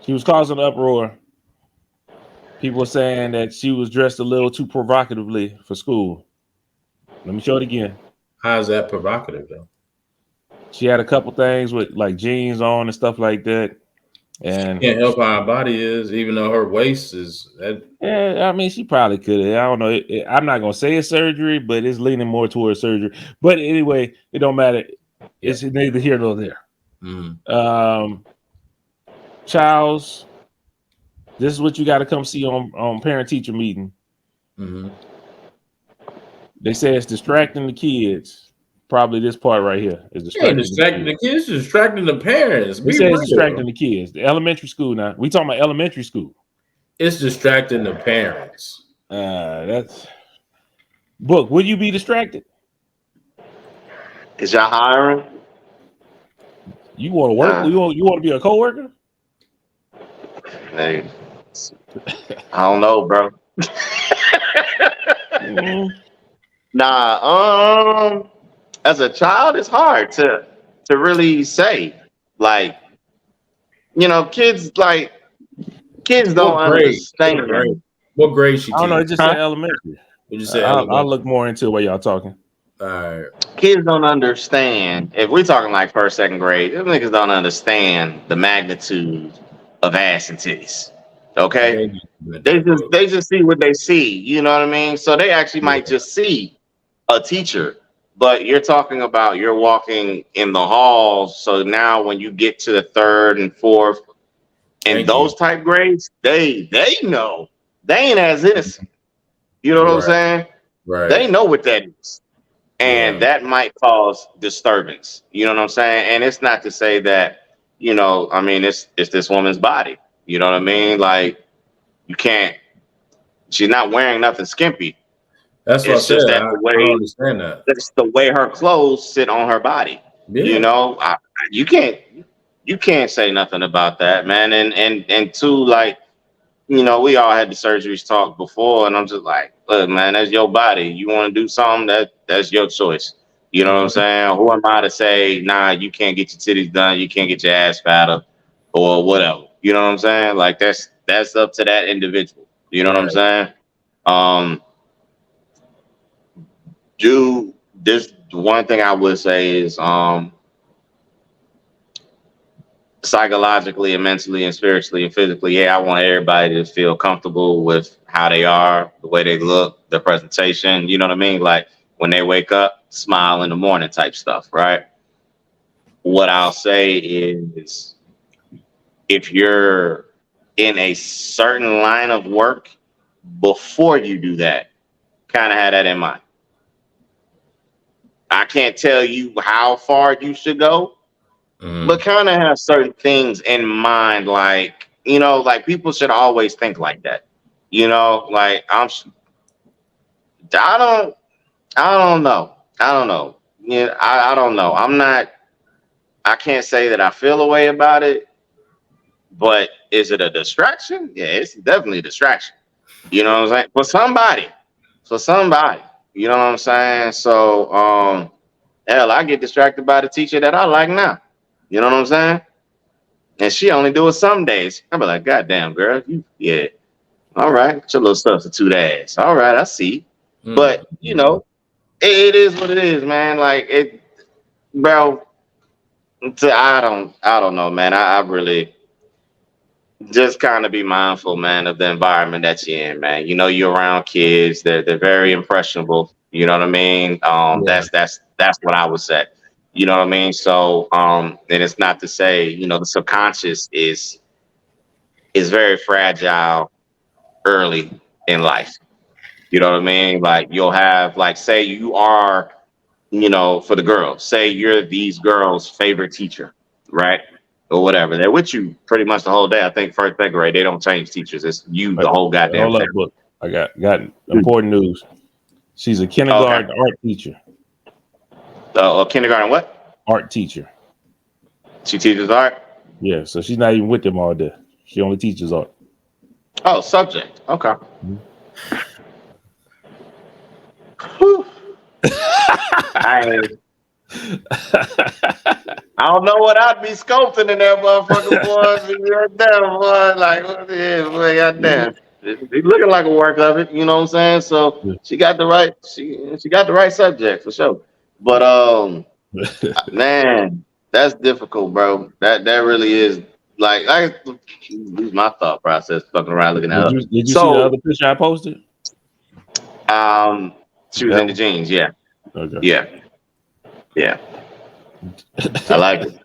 She was causing an uproar. People were saying that she was dressed a little too provocatively for school. Let me show it again. How is that provocative, though? She had a couple things with like jeans on and stuff like that. And she can't help how her body is, even though her waist is. Yeah, I mean, she probably could have. I don't know. I'm not gonna say it's surgery, but it's leaning more towards surgery. But anyway, it don't matter. It's neither here nor there. Mm. Charles, this is what you got to come see on parent-teacher meeting. Mm-hmm. They say it's distracting the kids. Probably this part right here is distracting the kids, distracting the parents. It says distracting the kids. The elementary school now. We talking about elementary school. It's distracting the parents. That's Book. Will you be distracted? Is y'all hiring? You want to work? You want to be a coworker? Hey, I don't know, bro. Nah, as a child, it's hard to really say. Like, you know, kids don't understand. What grade she? I don't know. It just said elementary. It just said I'll look more into it while y'all talking. All right. Kids don't understand. If we're talking like first, second grade, them niggas don't understand the magnitude of ass and titties. Okay, they just see what they see. You know what I mean? So they actually might just see a teacher, but you're talking about you're walking in the halls. So now when you get to the third and fourth and those type grades, they know they ain't as innocent. You know what I'm saying? Right. They know what that is. And that might cause disturbance. You know what I'm saying? And it's not to say that, you know, I mean, it's this woman's body. You know what I mean? Like, you can't, she's not wearing nothing skimpy. That's what I said. I don't understand that. That's the way her clothes sit on her body. Yeah. You know, you can't say nothing about that, man. And two, like, you know, we all had the surgeries talk before, and I'm just like, look, man, that's your body. You want to do something, that's your choice. You know what I'm saying? Who am I to say, nah, you can't get your titties done, you can't get your ass fatter, or whatever. You know what I'm saying? Like that's up to that individual. You know what I'm saying? Do this one thing I would say is psychologically and mentally and spiritually and physically, yeah, I want everybody to feel comfortable with how they are, the way they look, their presentation, you know what I mean? Like when they wake up, smile in the morning type stuff, right? What I'll say is if you're in a certain line of work, before you do that, kind of have that in mind. I can't tell you how far you should go, but kind of have certain things in mind, like, you know, like people should always think like that. You know, like I don't know. Yeah, I don't know. I can't say that I feel a way about it, but is it a distraction? Yeah, it's definitely a distraction. You know what I'm saying? For somebody, you know what I'm saying? So, hell, I get distracted by the teacher that I like now. You know what I'm saying? And she only do it some days. I be like, God damn, girl, all right, get your little substitute ass. All right, I see. But you know, it is what it is, man. Like it, bro. I don't know, man. I really just kind of be mindful, man, of the environment that you're in, man. You know, you're around kids. They're very impressionable. You know what I mean? That's what I would say. You know what I mean? So, and it's not to say, you know, the subconscious is very fragile early in life. You know what I mean? Like you'll have, like, say you are, you know, for the girls, say you're these girls' favorite teacher, right? Or whatever. They're with you pretty much the whole day. I think first, second grade, they don't change teachers. It's you the whole goddamn day. Look, I got important news. She's a kindergarten art teacher. A kindergarten what? Art teacher. She teaches art? Yeah, so she's not even with them all day. She only teaches art. Oh, subject. Okay. I don't know what I'd be sculpting in that motherfucker, boy. Like, what the hell, boy, goddamn. He's looking like a work of it, you know what I'm saying? So she got the right, she got the right subject for sure. But man, that's difficult, bro. That really is. Like, I lose my thought process fucking around looking at it. Did you see the other picture I posted? She was in the jeans, yeah. Okay. Yeah. I like it.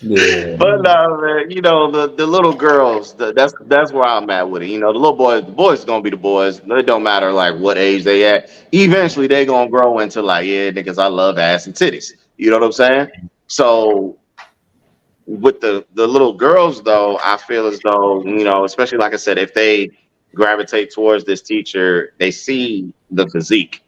Yeah. But man, you know, the little girls, that's where I'm at with it. You know, the boys gonna be the boys. It don't matter like what age they at. Eventually they gonna grow into like, yeah, niggas, I love ass and titties. You know what I'm saying? So with the little girls though, I feel as though, you know, especially like I said, if they gravitate towards this teacher, they see the physique.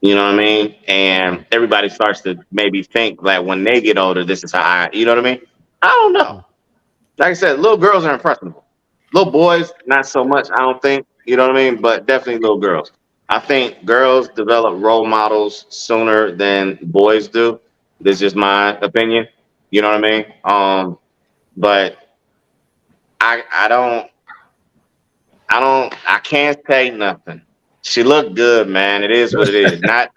You know what I mean? And everybody starts to maybe think that when they get older, this is how you know what I mean? I don't know. Like I said, little girls are impressionable. Little boys, not so much, I don't think. You know what I mean? But definitely little girls. I think girls develop role models sooner than boys do. This is just my opinion. You know what I mean? But I can't say nothing. She looked good, man. It is what it is. Not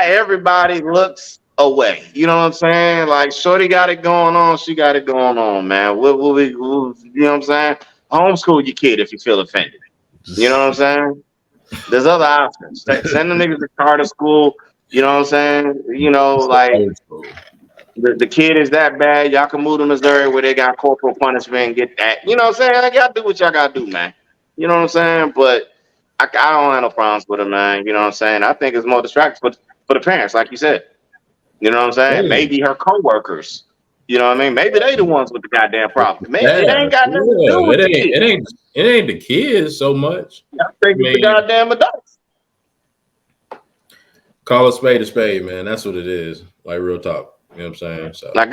everybody looks away. You know what I'm saying? Like Shorty got it going on. She got it going on, man. You know what I'm saying? Homeschool your kid if you feel offended. You know what I'm saying? There's other options. Send them niggas to charter school. You know what I'm saying? You know, like the kid is that bad. Y'all can move to Missouri where they got corporal punishment and get that. You know what I'm saying? Like, y'all do what y'all gotta do, man. You know what I'm saying? But I don't have no problems with it, man. You know what I'm saying? I think it's more distracting for the parents, like you said. You know what I'm saying? Maybe her coworkers. You know what I mean? Maybe they the ones with the goddamn problem. Maybe it ain't got nothing to do with the kids. It ain't the kids so much. I think it's the goddamn adults. Call a spade, man. That's what it is. Like real talk. You know what I'm saying? So like,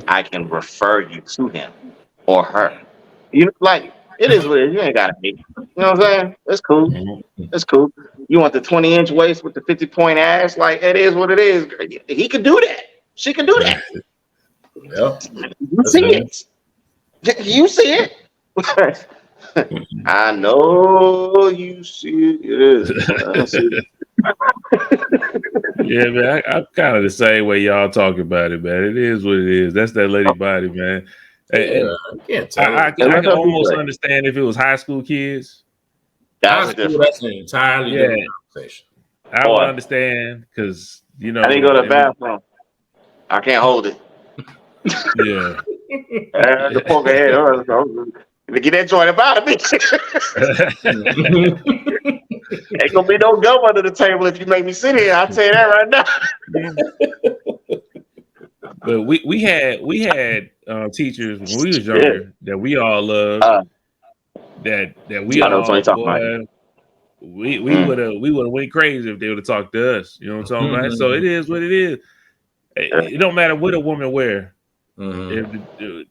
I can refer you to him or her. You like it is what it is. You ain't gotta hate. You know what I'm saying? It's cool. It's cool. You want the 20-inch waist with the 50-point ass? Like it is what it is. He could do that. She can do that. Yeah. You see it. You see it. I know you see it. Yeah, man. I'm kind of the same way y'all talk about it, man. It is what it is. That's that lady body, man. Yeah, I can almost understand if it was high school kids. That's an entirely different conversation. I would understand because you know I didn't go to the bathroom. I can't hold it. Yeah. The poker head. Get that joint about me. Ain't gonna be no gum under the table if you make me sit here. I'll tell you that right now. But we had teachers when we was younger that we all loved. That we all boy, we would have went crazy if they would have talked to us. You know what I'm talking about? So it is what it is. It don't matter what a woman wear. If the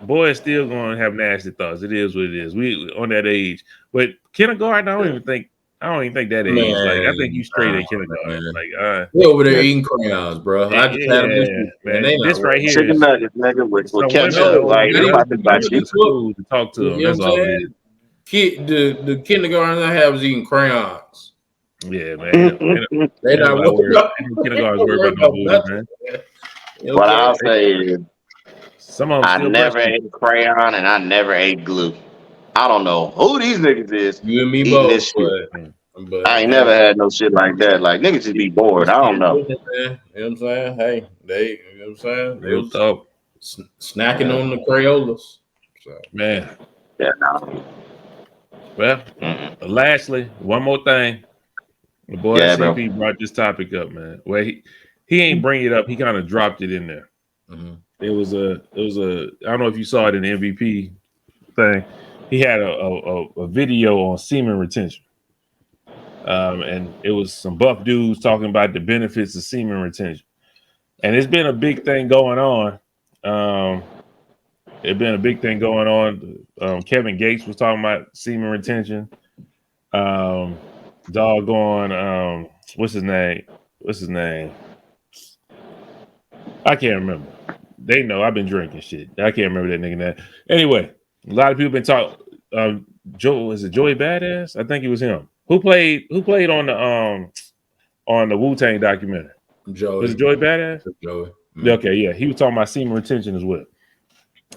boy is still going to have nasty thoughts. It is what it is. We on that age, but kindergarten, I don't even think that age. Man, like I think you straight at kindergarten. Man. Like they over there eating crayons, bro. I just had them man. This right here chicken nuggets, nigga, with ketchup. Like I'm about to buy you to talk to them. That's all it is. The kindergarten I have is eating crayons. Yeah, man. They not worried. Kindergarten's worried about no food, man. What I'll say is, some of them I never ate crayon and I never ate glue. I don't know who these niggas is. You and me both. This shit. But I ain't never had no shit like that. Like niggas just be bored. I don't know. You know what I'm saying? Hey, you know what I'm saying? Real talk. Snacking on the Crayolas. So. Man. Yeah, no. Well, lastly, one more thing. The boy CP brought this topic up, man. Well, he ain't bring it up. He kind of dropped it in there. It was a. I don't know if you saw it in the MVP thing. He had a video on semen retention, and it was some buff dudes talking about the benefits of semen retention, and it's been a big thing going on. Kevin Gates was talking about semen retention. What's his name? I can't remember. They know I've been drinking shit. I can't remember that nigga name. Anyway, a lot of people been talking. Joey Badass? I think it was him. Who played on the Wu-Tang documentary? Joey. Was it Joey Badass? Joey. Okay, yeah. He was talking about semen retention as well.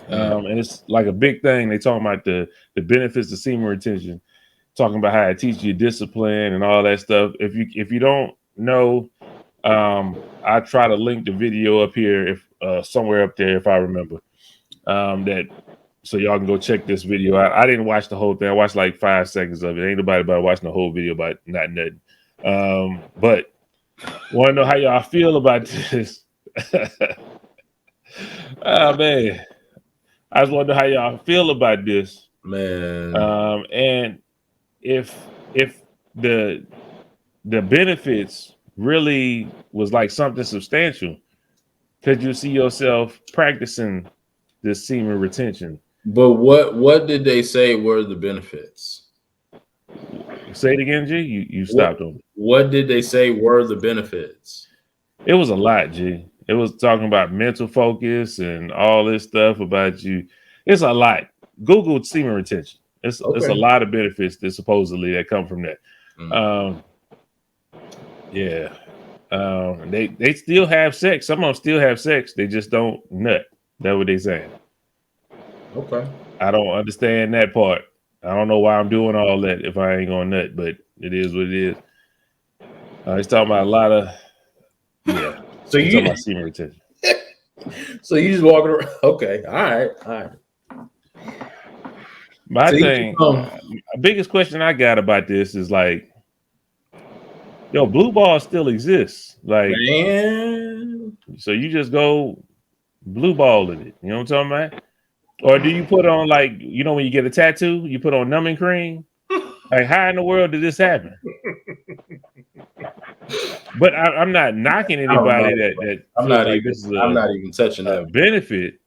And it's like a big thing. They talking about the benefits of semen retention, talking about how it teaches you discipline and all that stuff. If you don't know, I try to link the video up here if somewhere up there if I remember. That so y'all can go check this video out. I didn't watch the whole thing. I watched like 5 seconds of it. Ain't nobody about watching the whole video about not nothing. But want to know how y'all feel about this? Oh man, I just wonder how y'all feel about this, man. And if the benefits really was like something substantial, could you see yourself practicing this semen retention? But what did they say were the benefits? Say it again, G. You stopped on me. What did they say were the benefits? It was a lot, G. It was talking about mental focus and all this stuff about you. It's a lot. Google semen retention. It's a lot of benefits that supposedly that come from that. Yeah. They still have sex. Some of them still have sex. They just don't nut. That's what they saying. Okay. I don't understand that part. I don't know why I'm doing all that if I ain't gonna nut, but it is what it is. He's talking about a lot of So you talking about semen retention. So you just walking around. Okay. All right. My thing, biggest question I got about this is like, yo, blue ball still exists. Like, man. So you just go blue ball in it. You know what I'm talking about? Or do you put on like, you know, when you get a tattoo, you put on numbing cream? Like, how in the world did this happen? But I'm not knocking anybody that I'm not even touching that benefit.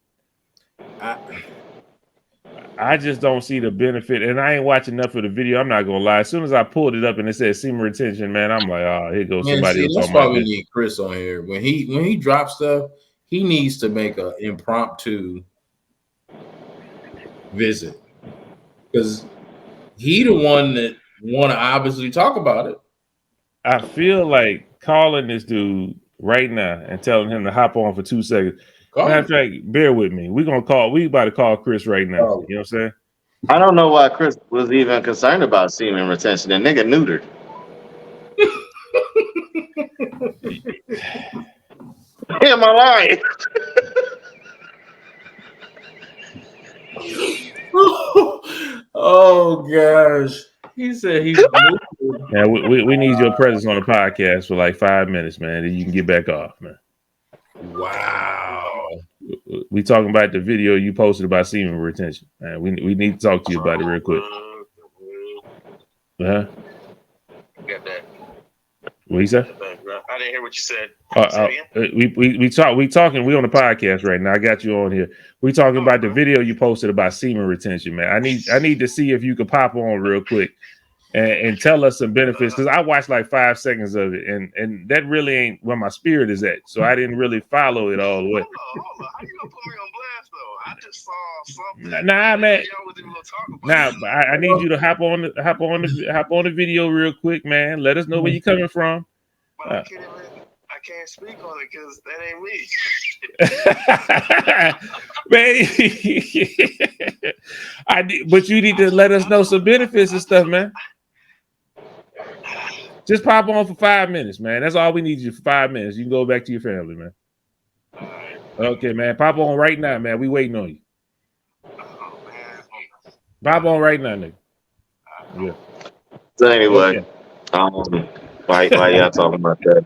I just don't see the benefit, and I ain't watching enough of the video. I'm not gonna lie. As soon as I pulled it up and it said semen retention, man, I'm like, oh, here goes somebody else. That's why we need Chris on here. When he drops stuff, he needs to make an impromptu visit because he the one that want to obviously talk about it. I feel like calling this dude right now and telling him to hop on for 2 seconds. Matter of fact, bear with me. We about to call Chris right now. You know what I'm saying? I don't know why Chris was even concerned about semen retention. The nigga neutered. Am I lying? Oh gosh. He said he's man, we need your presence on the podcast for like 5 minutes, man. Then you can get back off, man. Wow. We talking about the video you posted about semen retention. Man, we need to talk to you about it real quick. Got that. What you said? I didn't hear what you said. We talking. We on the podcast right now. I got you on here. We talking about the video you posted about semen retention, man. I need to see if you could pop on real quick and tell us some benefits, because I watched like 5 seconds of it, and that really ain't where my spirit is at. So I didn't really follow it all the way. Hold on. How you gonna put me on blast though? I just saw something. Nah, man. Y'all wasn't even gonna talk about Nah, I need you to hop on the video real quick, man. Let us know where you coming from. I can't speak on it because that ain't me. Man, but you need to let us know some benefits and stuff, man. Just pop on for 5 minutes, man. That's all we need you for 5 minutes. You can go back to your family, man. Okay, man. Pop on right now, man. We waiting on you. Pop on right now, nigga. Yeah. So anyway, why y'all talking about that?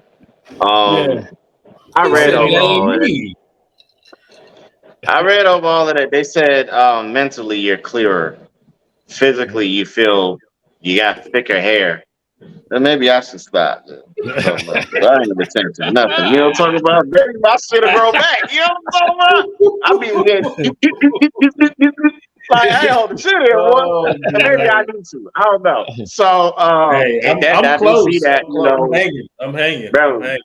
I read over all of it. I read over all of that. They said mentally you're clearer. Physically you feel you got thicker hair. Then maybe I should stop. I ain't retention nothing. You know what I'm talking about? Maybe my shit will grow back. You know what I'm talking about? I mean, like I ain't holding shit here, boy. Maybe I need to. I don't know. So I'm close. See that, you know, I'm hanging. Bro,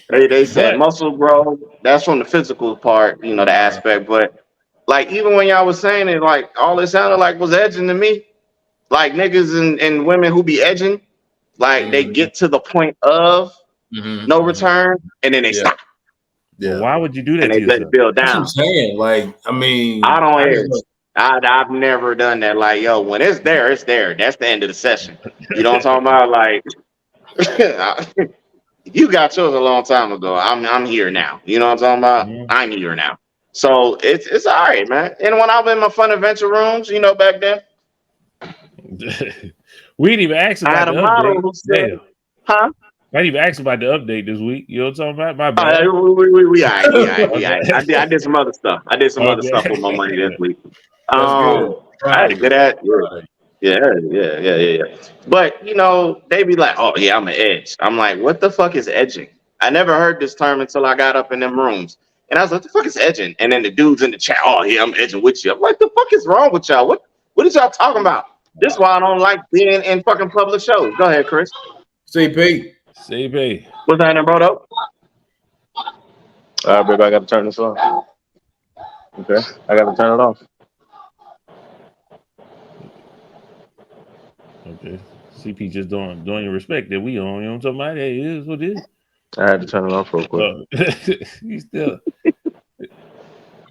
they said muscle growth. That's from the physical part, you know, the aspect. But like even when y'all was saying it, like all it sounded like was edging to me. Like niggas and women who be edging, like they get to the point of no return and then they stop. Yeah. Well, why would you do that? And they let it build down. That's what I'm saying. Like, I mean, I don't edge. I've never done that. Like, yo, when it's there, it's there. That's the end of the session. You know what I'm talking about? Like, You got yours a long time ago. I'm here now. You know what I'm talking about? Mhm. I'm here now. So it's all right, man. And when I was in my fun adventure rooms, back then, We didn't even ask I about had the a model update. who said, Damn. "Huh? I didn't even ask about the update this week. You know what I'm talking about? My bad. We all right, we all right, we all Okay. right." I did some other stuff. I did some other stuff with my money this Okay. week. That's good. I had Proud to of you. get at Proud of you. yeah. But they be like, "Oh yeah, I'm an edge." I'm like, "What the fuck is edging?" I never heard this term until I got up in them rooms, and I was like, "The fuck is edging?" And then the dudes in the chat, "Oh yeah, I'm edging with you." I'm like, "The fuck is wrong with y'all? What is y'all talking about?" This is why I don't like being in fucking public shows. Go ahead, Chris. CP. CP. What's happening, bro? All right, baby, I got to turn this off. Okay, I got to turn it off. Okay. CP just doing your respect that we on. You know what I'm talking about? Hey, it is what it is. I had to turn it off real quick. You still.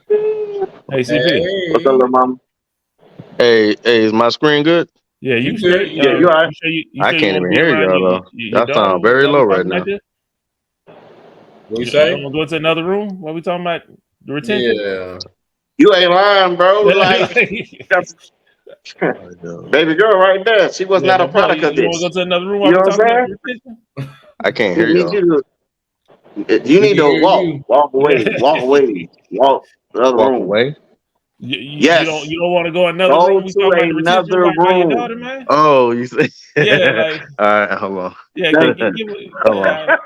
Hey, CP. What's up, little mama? Hey, is my screen good? Yeah, you You straight? good? Yeah, you all right? You I sure you can't want to even be hear around y'all though. your Y'all sound dog very while we low right talking now. like this? What you You say? don't want to go to another room while we talking about the retention? Yeah. You ain't lying, bro. Like that's baby girl right there. She was Yeah, not a my boy, product of you want to this. go to another room You while we know what talking I'm about saying? the retention? I can't You hear need y'all. you We need can to hear walk you. walk the other Walk room. away. You don't Yes, want to go another go room? We to talking about the retention another by your daughter, room. man. Oh, you say? Yeah, like All right, hold on. yeah, Hold on.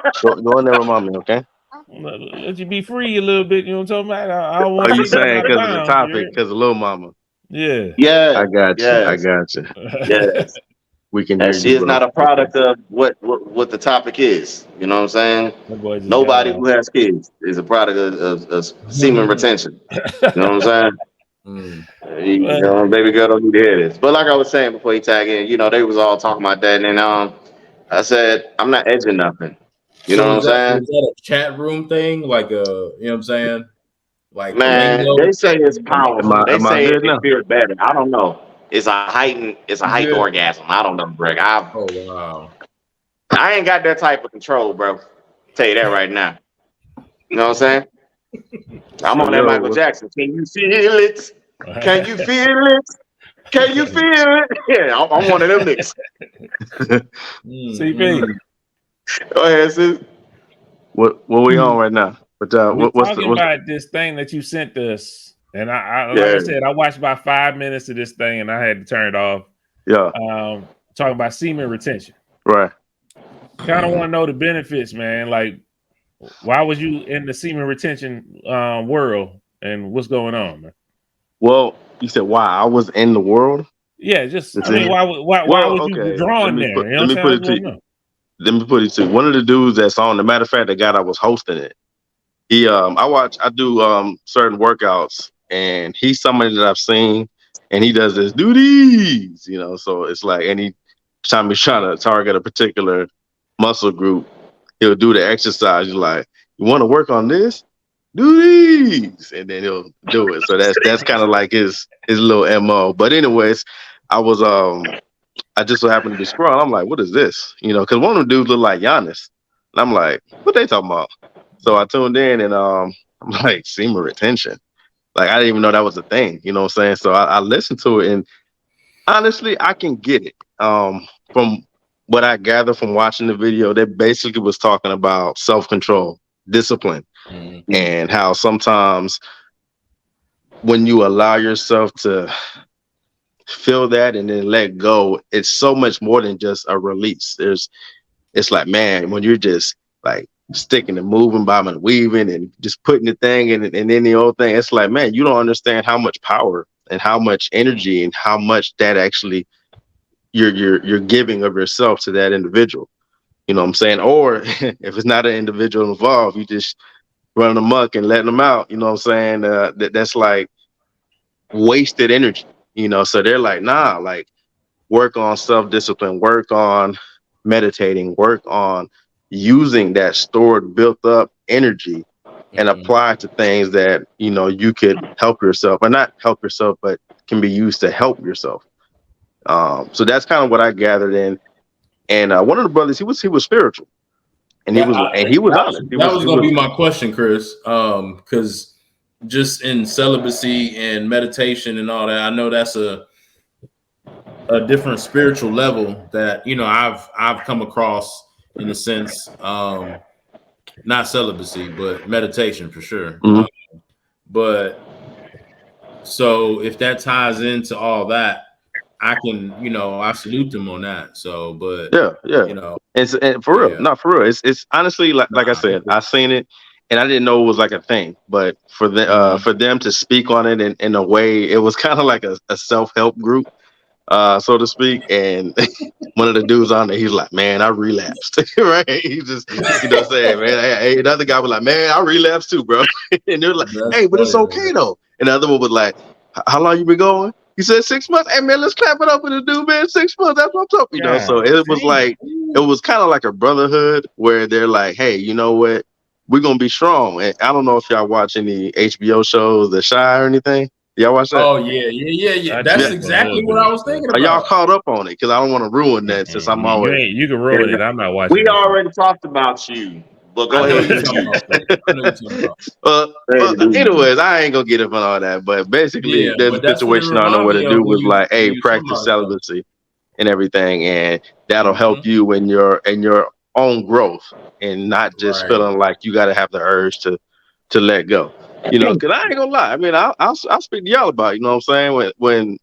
Go in there with mommy, okay? let you be free a little bit. You know what I'm talking about? I don't Oh, want to you see nothing saying out of because of the bounds. topic? Because of little mama. Yeah. Yes, I got you. I yes, got you. yes. We can hear And you, she is bro. not a Okay. product of what the topic is. You know what I'm saying? That boy just got Nobody off. who has kids is a product of semen retention. You know what I'm saying? Mm. Baby girl don't need to hear this. But like I was saying before he tag in, they was all talking about that, and I said I'm not edging nothing. You know So what I'm saying? was that a chat room thing? Like you know what I'm saying? Like the Man, lingo? they say it's Am powerful. I They am I say good it now? feels better. I don't know. It's a You heightened good? orgasm. I don't know, Greg. Oh wow. I ain't got that type of control, bro. Tell you that right now. You know what I'm saying? I'm So on that Michael yo, Jackson. Can you feel it? Can you feel it? Can you feel it? Yeah, I'm one of them niggas. CP. Go ahead, sis. what we on right now? But We what's talking about this thing that you sent us, and I like I Yeah. said, I watched about 5 minutes of this thing, and I had to turn it off. yeah, Talking about semen retention. right. Kind of want to know the benefits, man. Like, why was you in the semen retention world, and what's going on, man? Well, you said why I was in the world. Yeah, just It's I mean, in- why Well, was you okay. drawn there? You know what I'm saying? Put I it just to want you. to know. Let me put it to you. One of the dudes that's on. The matter of fact, the guy that was hosting it. He I do certain workouts, and he's somebody that I've seen, and he does this do these, so it's like any time he's trying to target a particular muscle group, he'll do the exercise. You're like, you want to work on this? Do these, and then he'll do it. So that's kind of like his little MO. But anyways, I just so happened to be scrolling. I'm like, what is this? Because one of the dudes looked like Giannis, and I'm like, what they talking about? So I tuned in, and I'm like, semen retention. Like I didn't even know that was a thing. You know what I'm saying? So I listened to it, and honestly, I can get it. From what I gather from watching the video, they basically was talking about self-control, discipline, and how sometimes when you allow yourself to feel that and then let go, it's so much more than just a release. It's like, man, when you're just like sticking and moving, bobbing and weaving and just putting the thing in and then the old thing, it's like, man, you don't understand how much power and how much energy and how much that actually you're giving of yourself to that individual. You know what I'm saying? Or if it's not an individual involved, you just running amok and letting them out. You know what I'm saying? That's like wasted energy. So they're like, nah, like work on self-discipline, work on meditating, work on using that stored, built up energy and apply it to things that, you could help yourself, or not help yourself, but can be used to help yourself. So that's kind of what I gathered in. And one of the brothers, he was spiritual. And he was honest. That was going to be my question, Chris. Because just in celibacy and meditation and all that, I know that's a different spiritual level that, you know, I've come across in a sense, not celibacy, but meditation for sure. But so if that ties into all that, I can, you know, I salute them on that. So, but yeah, you know, and for real, not for real. It's honestly like I said, I seen it and I didn't know it was like a thing, but for them to speak on it in a way, it was kind of like a self-help group, so to speak. And one of the dudes on there, he's like, man, I relapsed. Right? He just, you know, saying, man, hey, another guy was like, man, I relapsed too, bro. And they're like, hey, but it's okay though. And the other one was like, how long you been going? He said 6 months. Hey man, let's clap it up with the dude, man. 6 months. That's what I'm talking. You know, so it was like, it was kind of like a brotherhood where they're like, hey, you know what? We're gonna be strong. And I don't know if y'all watch any HBO shows, The Shy or anything. Y'all watch that? Oh yeah. That's exactly what I was thinking about. Are y'all caught up on it? Because I don't want to ruin that since I'm always. You can ruin it. I'm not watching. We already talked about you. But go ahead. Anyways, I ain't gonna get up on all that. But basically, there's a situation I don't know what to do was like, hey, practice celibacy and everything, and that'll help you in your own growth and not just feeling like you got to have the urge to let go. You know, because I ain't gonna lie. I mean, I'll speak to y'all about it, you know what I'm saying?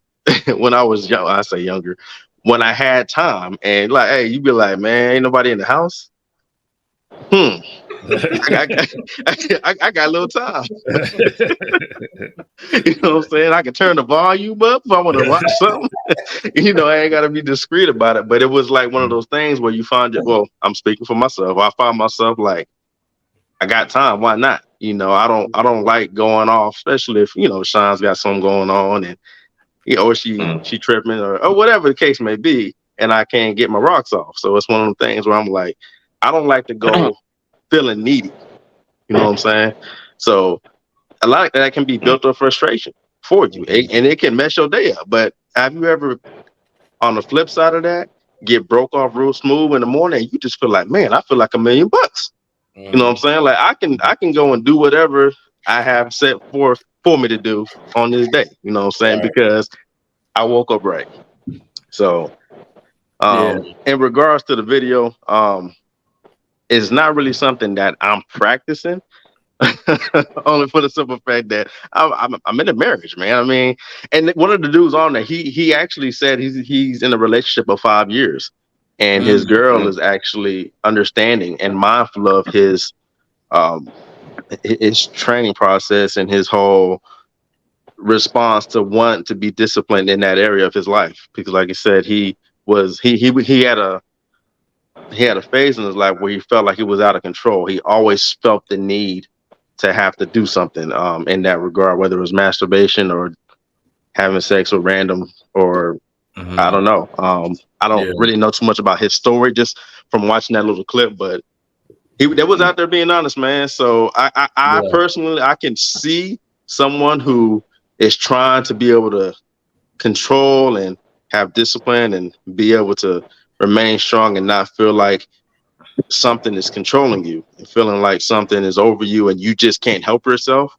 When I was young, I say younger, when I had time and like, hey, you be like, man, ain't nobody in the house. I got a little time. You know what I'm saying? I can turn the volume up if I want to watch something. You know, I ain't got to be discreet about it. But it was like one of those things where you find it. Well, I'm speaking for myself. I find myself like, I got time. Why not? You know, I don't like going off, especially if, you know, Sean's got something going on and, you know, or she tripping or whatever the case may be, and I can't get my rocks off. So it's one of the things where I'm like, I don't like to go feeling needy. You know what I'm saying? So a lot of that can be built up frustration for you, and it can mess your day up. But have you ever, on the flip side of that, get broke off real smooth in the morning? You just feel like, man, I feel like $1 million. You know what I'm saying? Like I can go and do whatever I have set forth for me to do on this day. You know what I'm saying? Because I woke up right. So in regards to the video, it's not really something that I'm practicing. Only for the simple fact that I'm in a marriage, man. I mean, and one of the dudes on there, he actually said he's in a relationship of 5 years, and his girl is actually understanding and mindful of his training process and his whole response to want to be disciplined in that area of his life. Because, like I said, he had a phase in his life where he felt like he was out of control. He always felt the need to have to do something in that regard, whether it was masturbation or having sex with random or I don't know. I don't really know too much about his story just from watching that little clip, but he was out there being honest, man. So I personally, I can see someone who is trying to be able to control and have discipline and be able to remain strong and not feel like something is controlling you and feeling like something is over you and you just can't help yourself,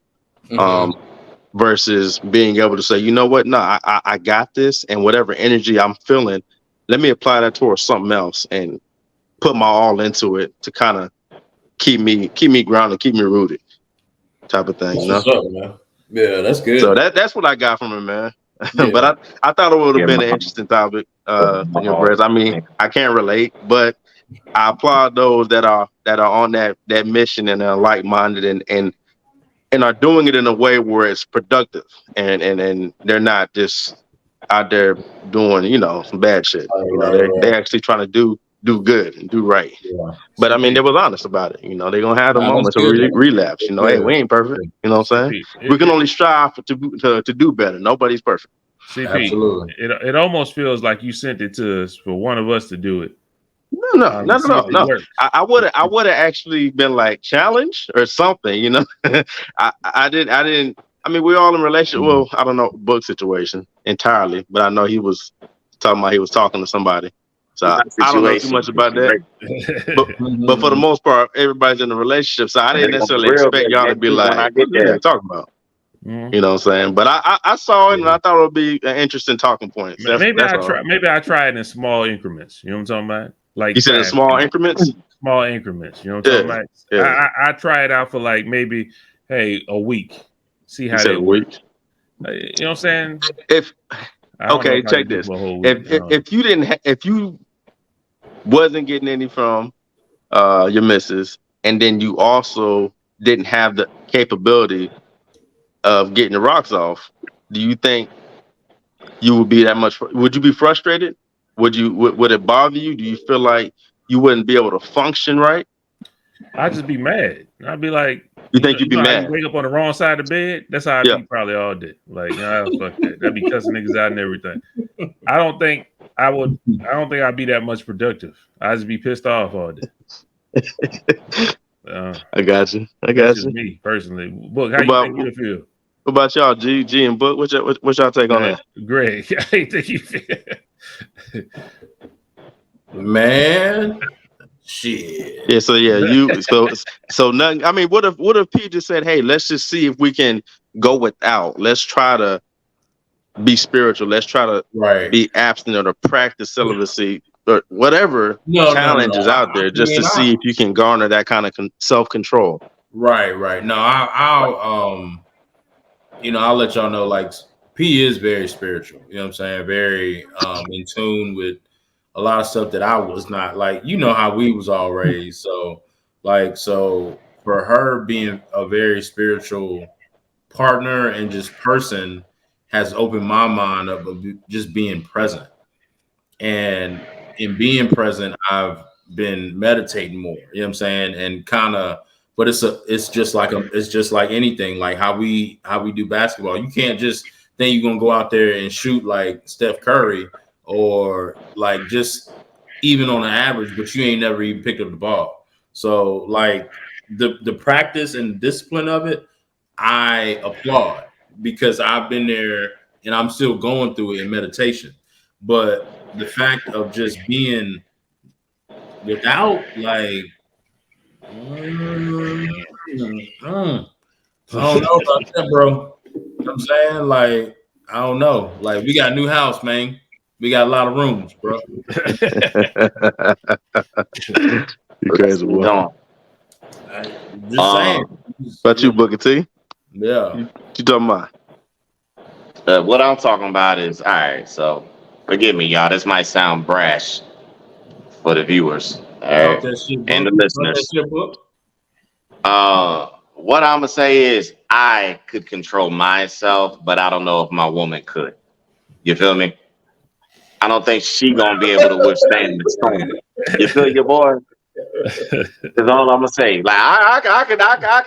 versus being able to say, you know what, no, I got this, and whatever energy I'm feeling, let me apply that towards something else and put my all into it to kind of keep me grounded, keep me rooted, type of thing. That's what's up, man. Yeah, that's good. So that's what I got from him, man. But I thought it would have been an interesting topic. I mean, I can't relate, but I applaud those that are on that mission and are like-minded and are doing it in a way where it's productive and they're not just out there doing, you know, some bad shit. They're actually trying to do good and do right. But I mean, they was honest about it. You know, they're gonna have the moments of relapse. You know, hey, we ain't perfect. You know what I'm saying? We can only strive to do better. Nobody's perfect. CP, absolutely. It almost feels like you sent it to us for one of us to do it. No. I would have actually been like challenged or something. You know, I didn't. I mean, we're all in relationship. Well, I don't know book situation entirely, but I know he was talking to somebody. So I don't know too much about that. But for the most part, everybody's in a relationship. So I didn't necessarily expect y'all to be like, what are you talking about? You know what I'm saying? But I saw it and I thought it would be an interesting talking point. Maybe I try it in small increments. You know what I'm talking about? Like you said in small increments? Small increments. You know what I'm talking about? Yeah. I try it out for like maybe, a week. See how a week. You know what I'm saying? Check this. If you wasn't getting any from your missus, and then you also didn't have the capability of getting the rocks off, do you think you would be that much? Would you be frustrated? Would it bother you? Do you feel like you wouldn't be able to function right? I'd just be mad. I'd be like, you think you'd be mad? You wake up on the wrong side of the bed. That's how I'd be probably all day. Like, fuck that. That'd be cussing niggas out and everything. I don't think I'd be that much productive. I'd just be pissed off all day. I got you. That's just me personally. Book, how you think you feel? What about y'all, G and Book? What y'all take on that? Greg, how you think you feel? Man, shit. Yeah. So nothing. I mean, what if P just said, "Hey, let's just see if we can go without. Let's try to be spiritual. Let's try to be abstinent or practice celibacy or whatever challenges out there, just to see if you can garner that kind of self-control." Right. No, I'll let y'all know. Like, P is very spiritual. You know what I'm saying? Very in tune with a lot of stuff that I was not. Like, how we was all raised. So for her being a very spiritual partner and just person has opened my mind up of just being present. And in being present, I've been meditating more. You know what I'm saying? And kind of, but it's just like anything, like how we do basketball. You can't just think you're gonna go out there and shoot like Steph Curry or like just even on an average, but you ain't never even picked up the ball. So like the practice and discipline of it, I applaud, because I've been there and I'm still going through it in meditation. But the fact of just being without, like, I don't know about that, bro. You know what I'm saying? Like, I don't know. Like, we got a new house, man. We got a lot of rooms, bro. You crazy, boy. Just saying. About you, Booker T? Yeah. What you talking about? What I'm talking about is, all right, so forgive me, y'all. This might sound brash for the viewers and the listeners. What I'm going to say is I could control myself, but I don't know if my woman could. You feel me? I don't think she going to be able to withstand the storm. You feel your boy? That's all I'm going to say. Like, I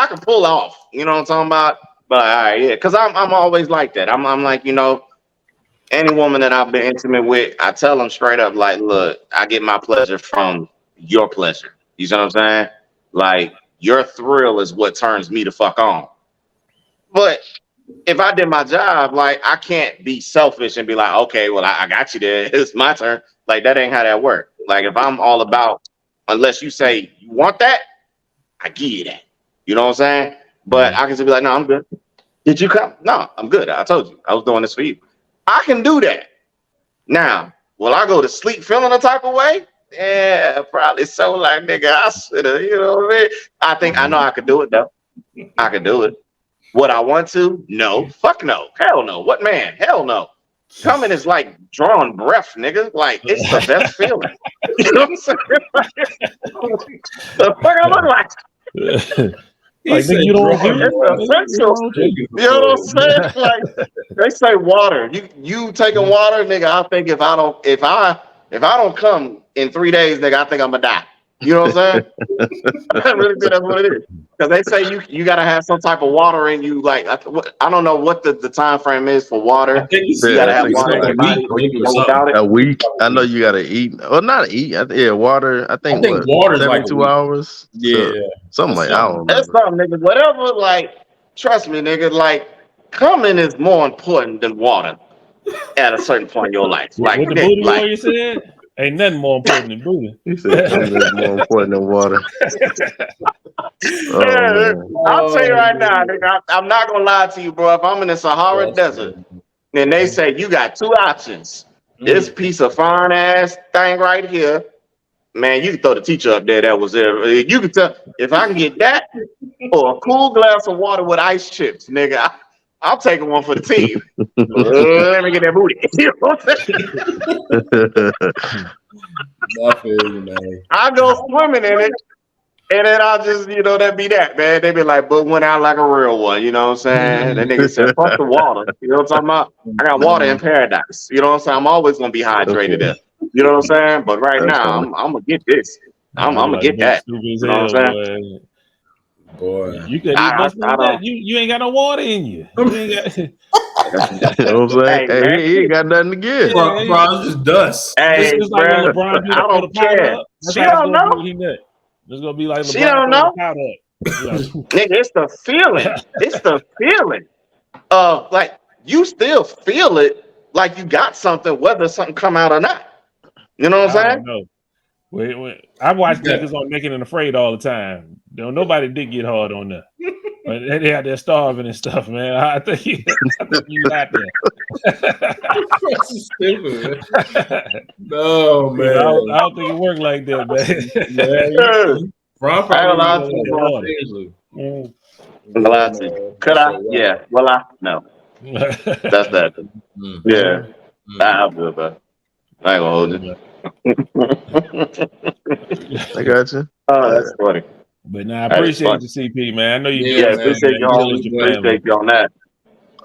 can pull off. You know what I'm talking about? But all right, yeah, because I'm always like that. I'm like, any woman that I've been intimate with, I tell them straight up, like, look, I get my pleasure from your pleasure. You know what I'm saying? Like, your thrill is what turns me the fuck on. But if I did my job, like, I can't be selfish and be like, okay, well, I got you there. It's my turn. Like, that ain't how that works. Like, if I'm all about, unless you say you want that, I give you that. You know what I'm saying? But I can just be like, no, I'm good. Did you come? No, I'm good. I told you. I was doing this for you. I can do that. Now, will I go to sleep feeling a type of way? Yeah, probably so. Like, nigga, I should have, you know what I mean? I know I could do it, though. I could do it. Would I want to? No. Fuck no. Hell no. What man? Hell no. Coming is like drawing breath, nigga. Like, it's the best feeling. You know what I'm saying? The fuck I look like? Like, nigga, you don't do it. You know what I'm saying? Like, they say water. You taking water, nigga. I think if I don't come in 3 days, nigga, I think I'm gonna die. You know what I'm saying? I really think that's what it is. Because they say you gotta have some type of water in you. Like, I don't know what the time frame is for water. I think you gotta have water in your body. A week. I know you gotta eat. Well, not eat. Water. I think water is 72 like hours. Yeah, something like that. I don't remember. That's something, nigga. Whatever. Like, trust me, nigga. Like, coming is more important than water at a certain point in your life. Like, what the booty warrior said? Ain't nothing more important than booty. He said something that's more important than water. I'll tell you right now, nigga, I'm not gonna lie to you, bro. If I'm in the Sahara Desert and they say you got two options, this piece of fine ass thing right here, man, you can throw the teacher up there. That was there. You can tell if I can get that or a cool glass of water with ice chips, nigga. I'm taking one for the team. Let me get that booty. You know what I'm saying? I go swimming in it. And then I'll just, that be that, man. They be like, but went out like a real one, you know what I'm saying? That nigga said, fuck the water. You know what I'm talking about? I got water in paradise. You know what I'm saying? I'm always gonna be hydrated there. You know what I'm saying? But right now, I'm gonna get this. I'm gonna get that. You know what I'm saying? Boy. You could eat most of that. You ain't got no water in you. You ain't got you know what I'm saying? Hey, he ain't got nothing to give. Bro, it's just dust. Hey, it's like when LeBron I don't care. She don't know. It's gonna be like LeBron. She don't know. Nigga, it's the feeling. It's the feeling of like you still feel it like you got something, whether something come out or not. You know what I'm saying? Wait. I watch niggas on Naked and Afraid all the time. Nobody did get hard on that. But they out there starving and stuff, man. I think you out there. Stupid, man. No, man. I don't think it worked like that, man. Could I? Yeah. Well, no. That's that. Yeah. I'm good, bro. I ain't gonna hold you. I got you. Oh, that's funny. But I appreciate you, CP, man. I know you. Appreciate you on that.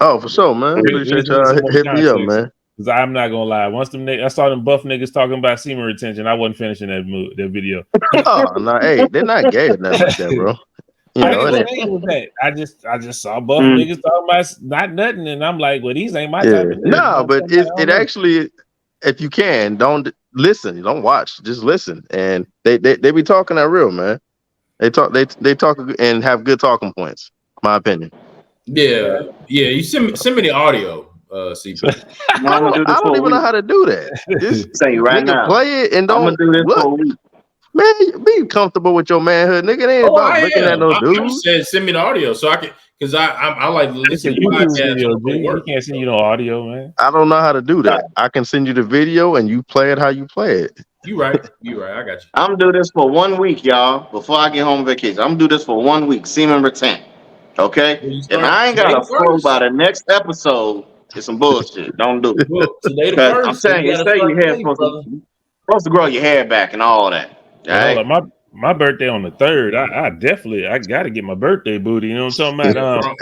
Oh, for sure, man. Appreciate y'all hit me up, man. Because I'm not gonna lie. Once I saw them buff niggas talking about semen retention, I wasn't finishing that video. Oh no, hey, they're not gay or nothing like that, bro. I just saw buff niggas talking about not nothing, and I'm like, well, these ain't my type of niggas. No, but it actually, if you can, don't listen, don't watch, just listen, and they be talking that real, man. They talk and have good talking points. My opinion. Yeah. You send me the audio. CP. I don't even know how to do that. Just say right now, play it and don't look. Man, be comfortable with your manhood, nigga. They ain't about looking at no dude. I said send me the audio so I can, because I like listening to podcasts. You can't send you no audio, man. I don't know how to do that. I can send you the video and you play it how you play it. You right. I got you. I'm gonna do this for 1 week, y'all. Before I get home vacation, I'm gonna do this for 1 week. Semen retent. Okay, and I ain't got a flow by the next episode. It's some bullshit. Don't do it. Well, today the first. I'm telling you, say your hair supposed to grow your hair back and all that. All right? My birthday on the 3rd. I gotta get my birthday booty. You know what I'm talking about? I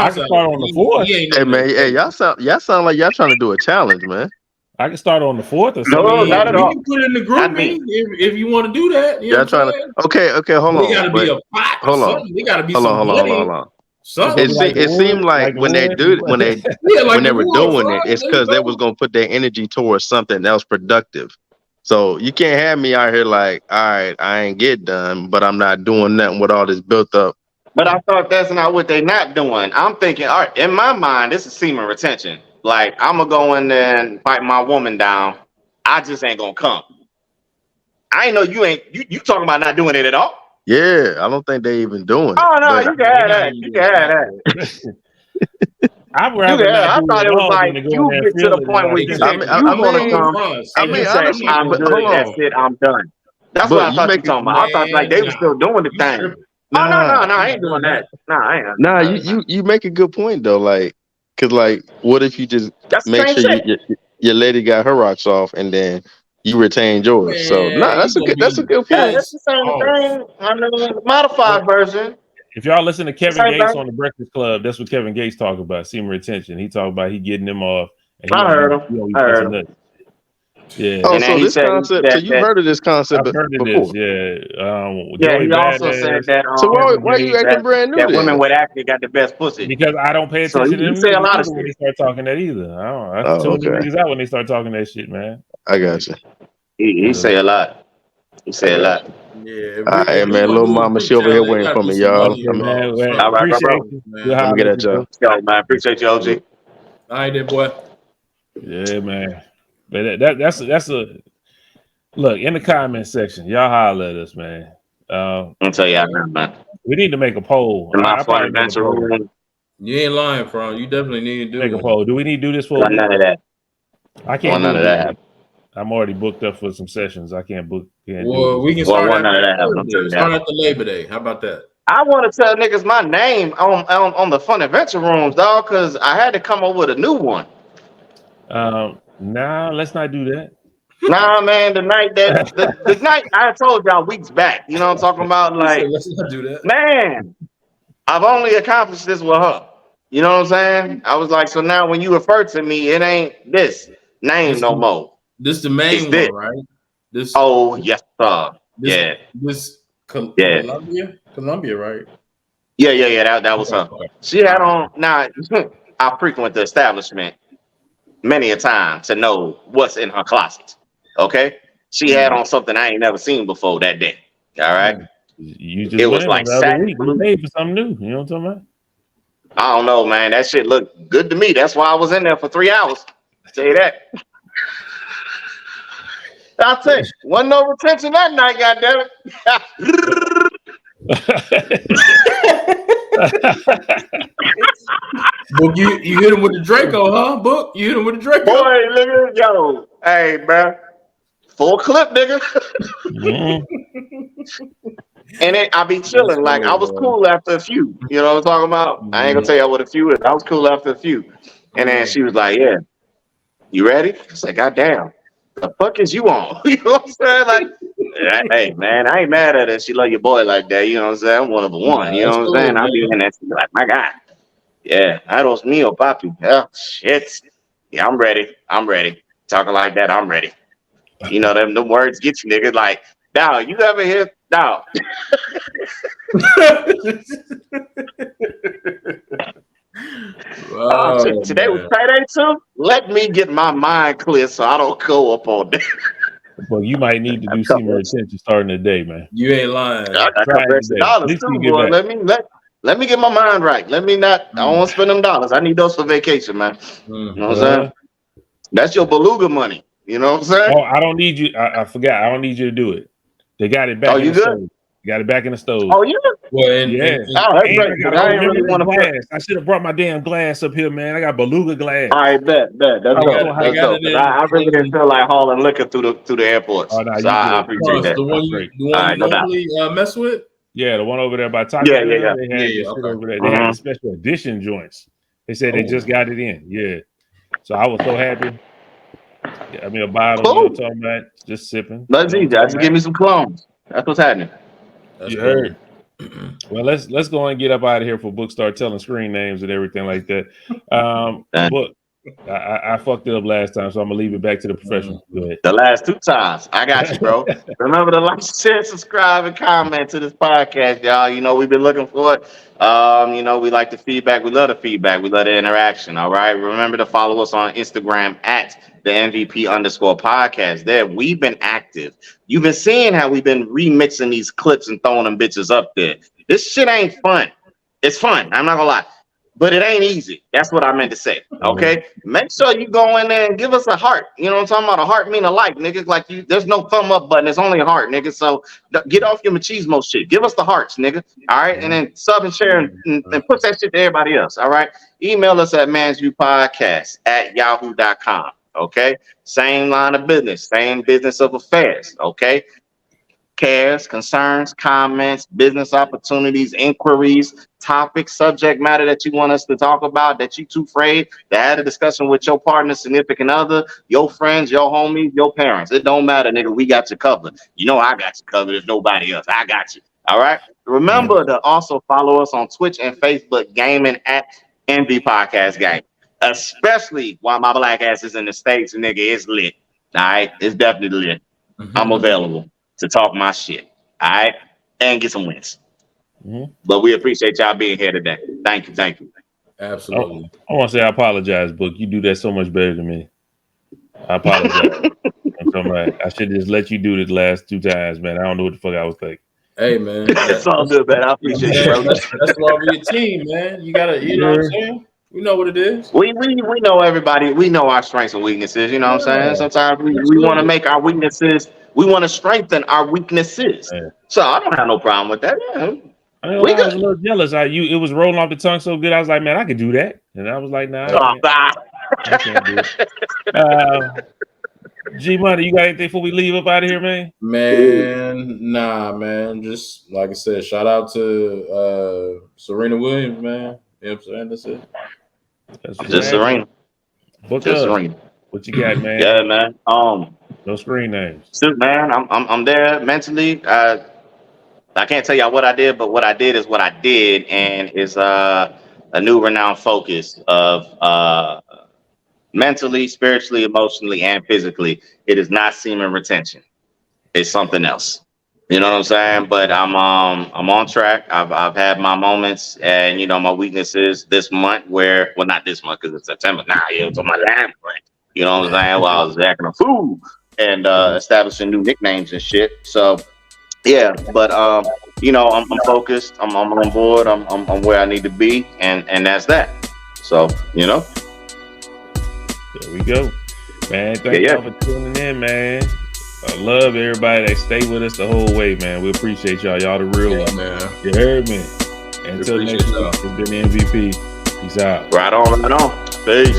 can start on the 4th. Hey man, y'all sound like y'all trying to do a challenge, man. I can start on the 4th or something. No, not at all. You can put it in the group if you want to do that. You know trying to. Okay, hold on. They gotta be a pot. Hold on. They gotta be some money. Hold on. It seemed like when they were doing it, it's because they was gonna put their energy towards something else productive. So you can't have me out here like, all right, I ain't get done, but I'm not doing nothing with all this built up. But I thought that's not what they not doing. I'm thinking, all right, in my mind, this is semen retention. Like, I'm gonna go in there and fight my woman down. I just ain't gonna come. I ain't know you talking about not doing it at all. Yeah, I don't think they even doing it. Oh no, you can have that. You can have that. I thought it was like you get to the point where you say you want to come and you say I'm good. That's it. I'm done. That's what I thought you were talking about. I thought like they were still doing the thing. No, I ain't doing that. No, I ain't. Nah, you make a good point though. Like, cause like, what if you just make sure your lady got her rocks off and then you retained yours? Man, so that's a good point. Yeah, that's the same thing. I mean, the modified version. If y'all listen to Kevin Gates on the Breakfast Club, that's what Kevin Gates talk about, semen retention. He talked about he getting them off. And I heard him. Yeah. Oh, so this concept. So you've heard of this concept before? This, yeah. He also said that. So why are you acting brand new? That women would actually got the best pussy. Because I don't pay attention to them. Say a lot of shit when they start talking that either. I tune the niggas out when they start talking that shit, man. I got you. He say a lot. He say a lot. Yeah, hey man, little mama, she over here waiting for me, y'all. All right, bro. Let me get at y'all. Yo, man, appreciate you, OG. All right, there, boy. Yeah, man. But that's a Look in the comment section. Y'all holler at us, man. I'll tell y'all, man. We need to make a poll. In my I fun adventure room. You ain't lying, bro. You definitely need to Make a poll. Do we need to do this for? None of that. I can't. None of that. I'm already booked up for some sessions. I can't book. Well, we can start none of that. Start at the Labor Day. How about that? I want to tell niggas my name on the fun adventure rooms, dog, because I had to come up with a new one. Nah, let's not do that. Nah, man, the night I told y'all weeks back, you know what I'm talking about? Like, let's not do that. Man, I've only accomplished this with her. You know what I'm saying? I was like, so now when you refer to me, it ain't this name no more. This the main one, right? This. Oh, yes, sir. Yeah. Columbia, right? Yeah. That was her. She had on. Now, I frequent the establishment many a time to know what's in her closet. Okay, she had on something I ain't never seen before that day. All right, it was like satin blue. Made for something new. You know what I'm talking about? I don't know, man. That shit looked good to me. That's why I was in there for 3 hours. I'll tell you that. I'll tell you, wasn't no retention that night, goddammit. Book, you hit him with the Draco, huh? Book, you hit him with the Draco. Boy, nigga, yo, hey, man, full clip, nigga. And I be chilling. Like, I was cool after a few. You know what I'm talking about? I ain't gonna tell you what a few is. I was cool after a few. And then she was like, yeah, you ready? I was like, goddamn, the fuck is you on? You know what I'm saying? Like, hey, man, I ain't mad at her. She love your boy like that. You know what I'm saying? I'm one of the one. You know what I'm saying? I'll be in there. She be like, my God. Yeah, I don't mío, papi. Yeah, shit. Yeah, I'm ready. Talking like that, I'm ready. You know, them words get you, nigga. Like, now, you ever hear? Now. Today was payday too. Let me get my mind clear so I don't go up all day. Well, you might need to do semen retention starting today, man. You ain't lying. I got $2 too, boy. Let me get my mind right. Let me not. I don't want to spend them dollars. I need those for vacation, man. You know what I'm saying? That's your beluga money. You know what I'm saying? Oh, I don't need you. I forgot. I don't need you to do it. They got it back. You good? Got it back in the stove. Oh, yeah. Well, yeah. That's great. I ain't really want to glass. I should have brought my damn glass up here, man. I got beluga glass. All right, bet. That's dope. I really didn't feel like hauling liquor through the airports. Oh, no, so I appreciate that. The one you normally mess with? Yeah, the one over there by Taco Bell. They had shit over there. They had the special edition joints. They said they just got it in. Yeah. So I was so happy. I mean, a bottle, you know what I'm talking about? Just sipping. That's easy. Just give me some clones. That's what's happening. You heard. Well, let's go and get up out of here for Book start telling screen names and everything like that. Book, I fucked it up last time, so I'm gonna leave it back to the professional. Go ahead. The last 2 times, I got you, bro. Remember to like, share, subscribe, and comment to this podcast, y'all. You know we've been looking for it. You know we like the feedback. We love the feedback. We love the interaction. All right. Remember to follow us on Instagram at the MVP_podcast. There, we've been active. You've been seeing how we've been remixing these clips and throwing them bitches up there. This shit ain't fun. It's fun. I'm not gonna lie. But it ain't easy. That's what I meant to say. Okay. Make sure you go in there and give us a heart. You know what I'm talking about? A heart mean a like, nigga. Like there's no thumb up button. It's only a heart, nigga. So get off your machismo shit. Give us the hearts, nigga. All right. And then sub and share and push that shit to everybody else. All right. Email us at mansviewpodcast@yahoo.com. Okay. Same line of business, same business of affairs. Okay. Cares, concerns, comments, business opportunities, inquiries, topics, subject matter that you want us to talk about, that you too afraid to have a discussion with your partner, significant other, your friends, your homies, your parents. It don't matter, nigga. We got you covered. You know I got you covered. If nobody else, I got you. All right. Remember to also follow us on Twitch and Facebook, gaming at MVPODCASTGAMING. Especially while my black ass is in the States, nigga, it's lit. All right. It's definitely lit. I'm available to talk my shit, all right, and get some wins. But we appreciate y'all being here today. Thank you. Absolutely. I want to say I apologize, Book. You do that so much better than me. I apologize. I should just let you do it the last 2 times, man. I don't know what the fuck I was thinking. Hey, man. It's all good, man. I appreciate you, bro. That's why we're a team, man. You gotta, you know what I'm saying? We know what it is. We know everybody. We know our strengths and weaknesses. You know what I'm saying? Sometimes we want to make our weaknesses We want to strengthen our weaknesses. Yeah. So I don't have no problem with that. Yeah. I was a little jealous. It was rolling off the tongue so good. I was like, man, I could do that. And I was like, nah, I can't do it. G Money, you got anything before we leave up out of here, man? Man, nah, man. Just like I said, shout out to Serena Williams, man. You know what I'm saying? That's it. That's just Serena. Just Serena. What you got, man? Yeah, man. No screen names. So, man, I'm there mentally. I can't tell y'all what I did, but what I did is what I did, and is a new renowned focus of mentally, spiritually, emotionally, and physically. It is not semen retention. It's something else. You know what I'm saying? But I'm on track. I've had my moments and my weaknesses this month not this month because it's September now. It's on my last month. You know what I'm saying? While I was acting a fool and establishing new nicknames and shit. So yeah, but I'm focused. I'm on board. I'm where I need to be, and that's that. So there we go, man. Thank y'all for tuning in, man. I love everybody that stayed with us the whole way, man. We appreciate y'all. Y'all the real one, man. You heard me. Until next week, it's been MVP. Peace out. Right on, right on. Peace.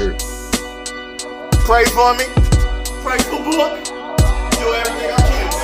Pray for me. Pray for book. Do everything I can.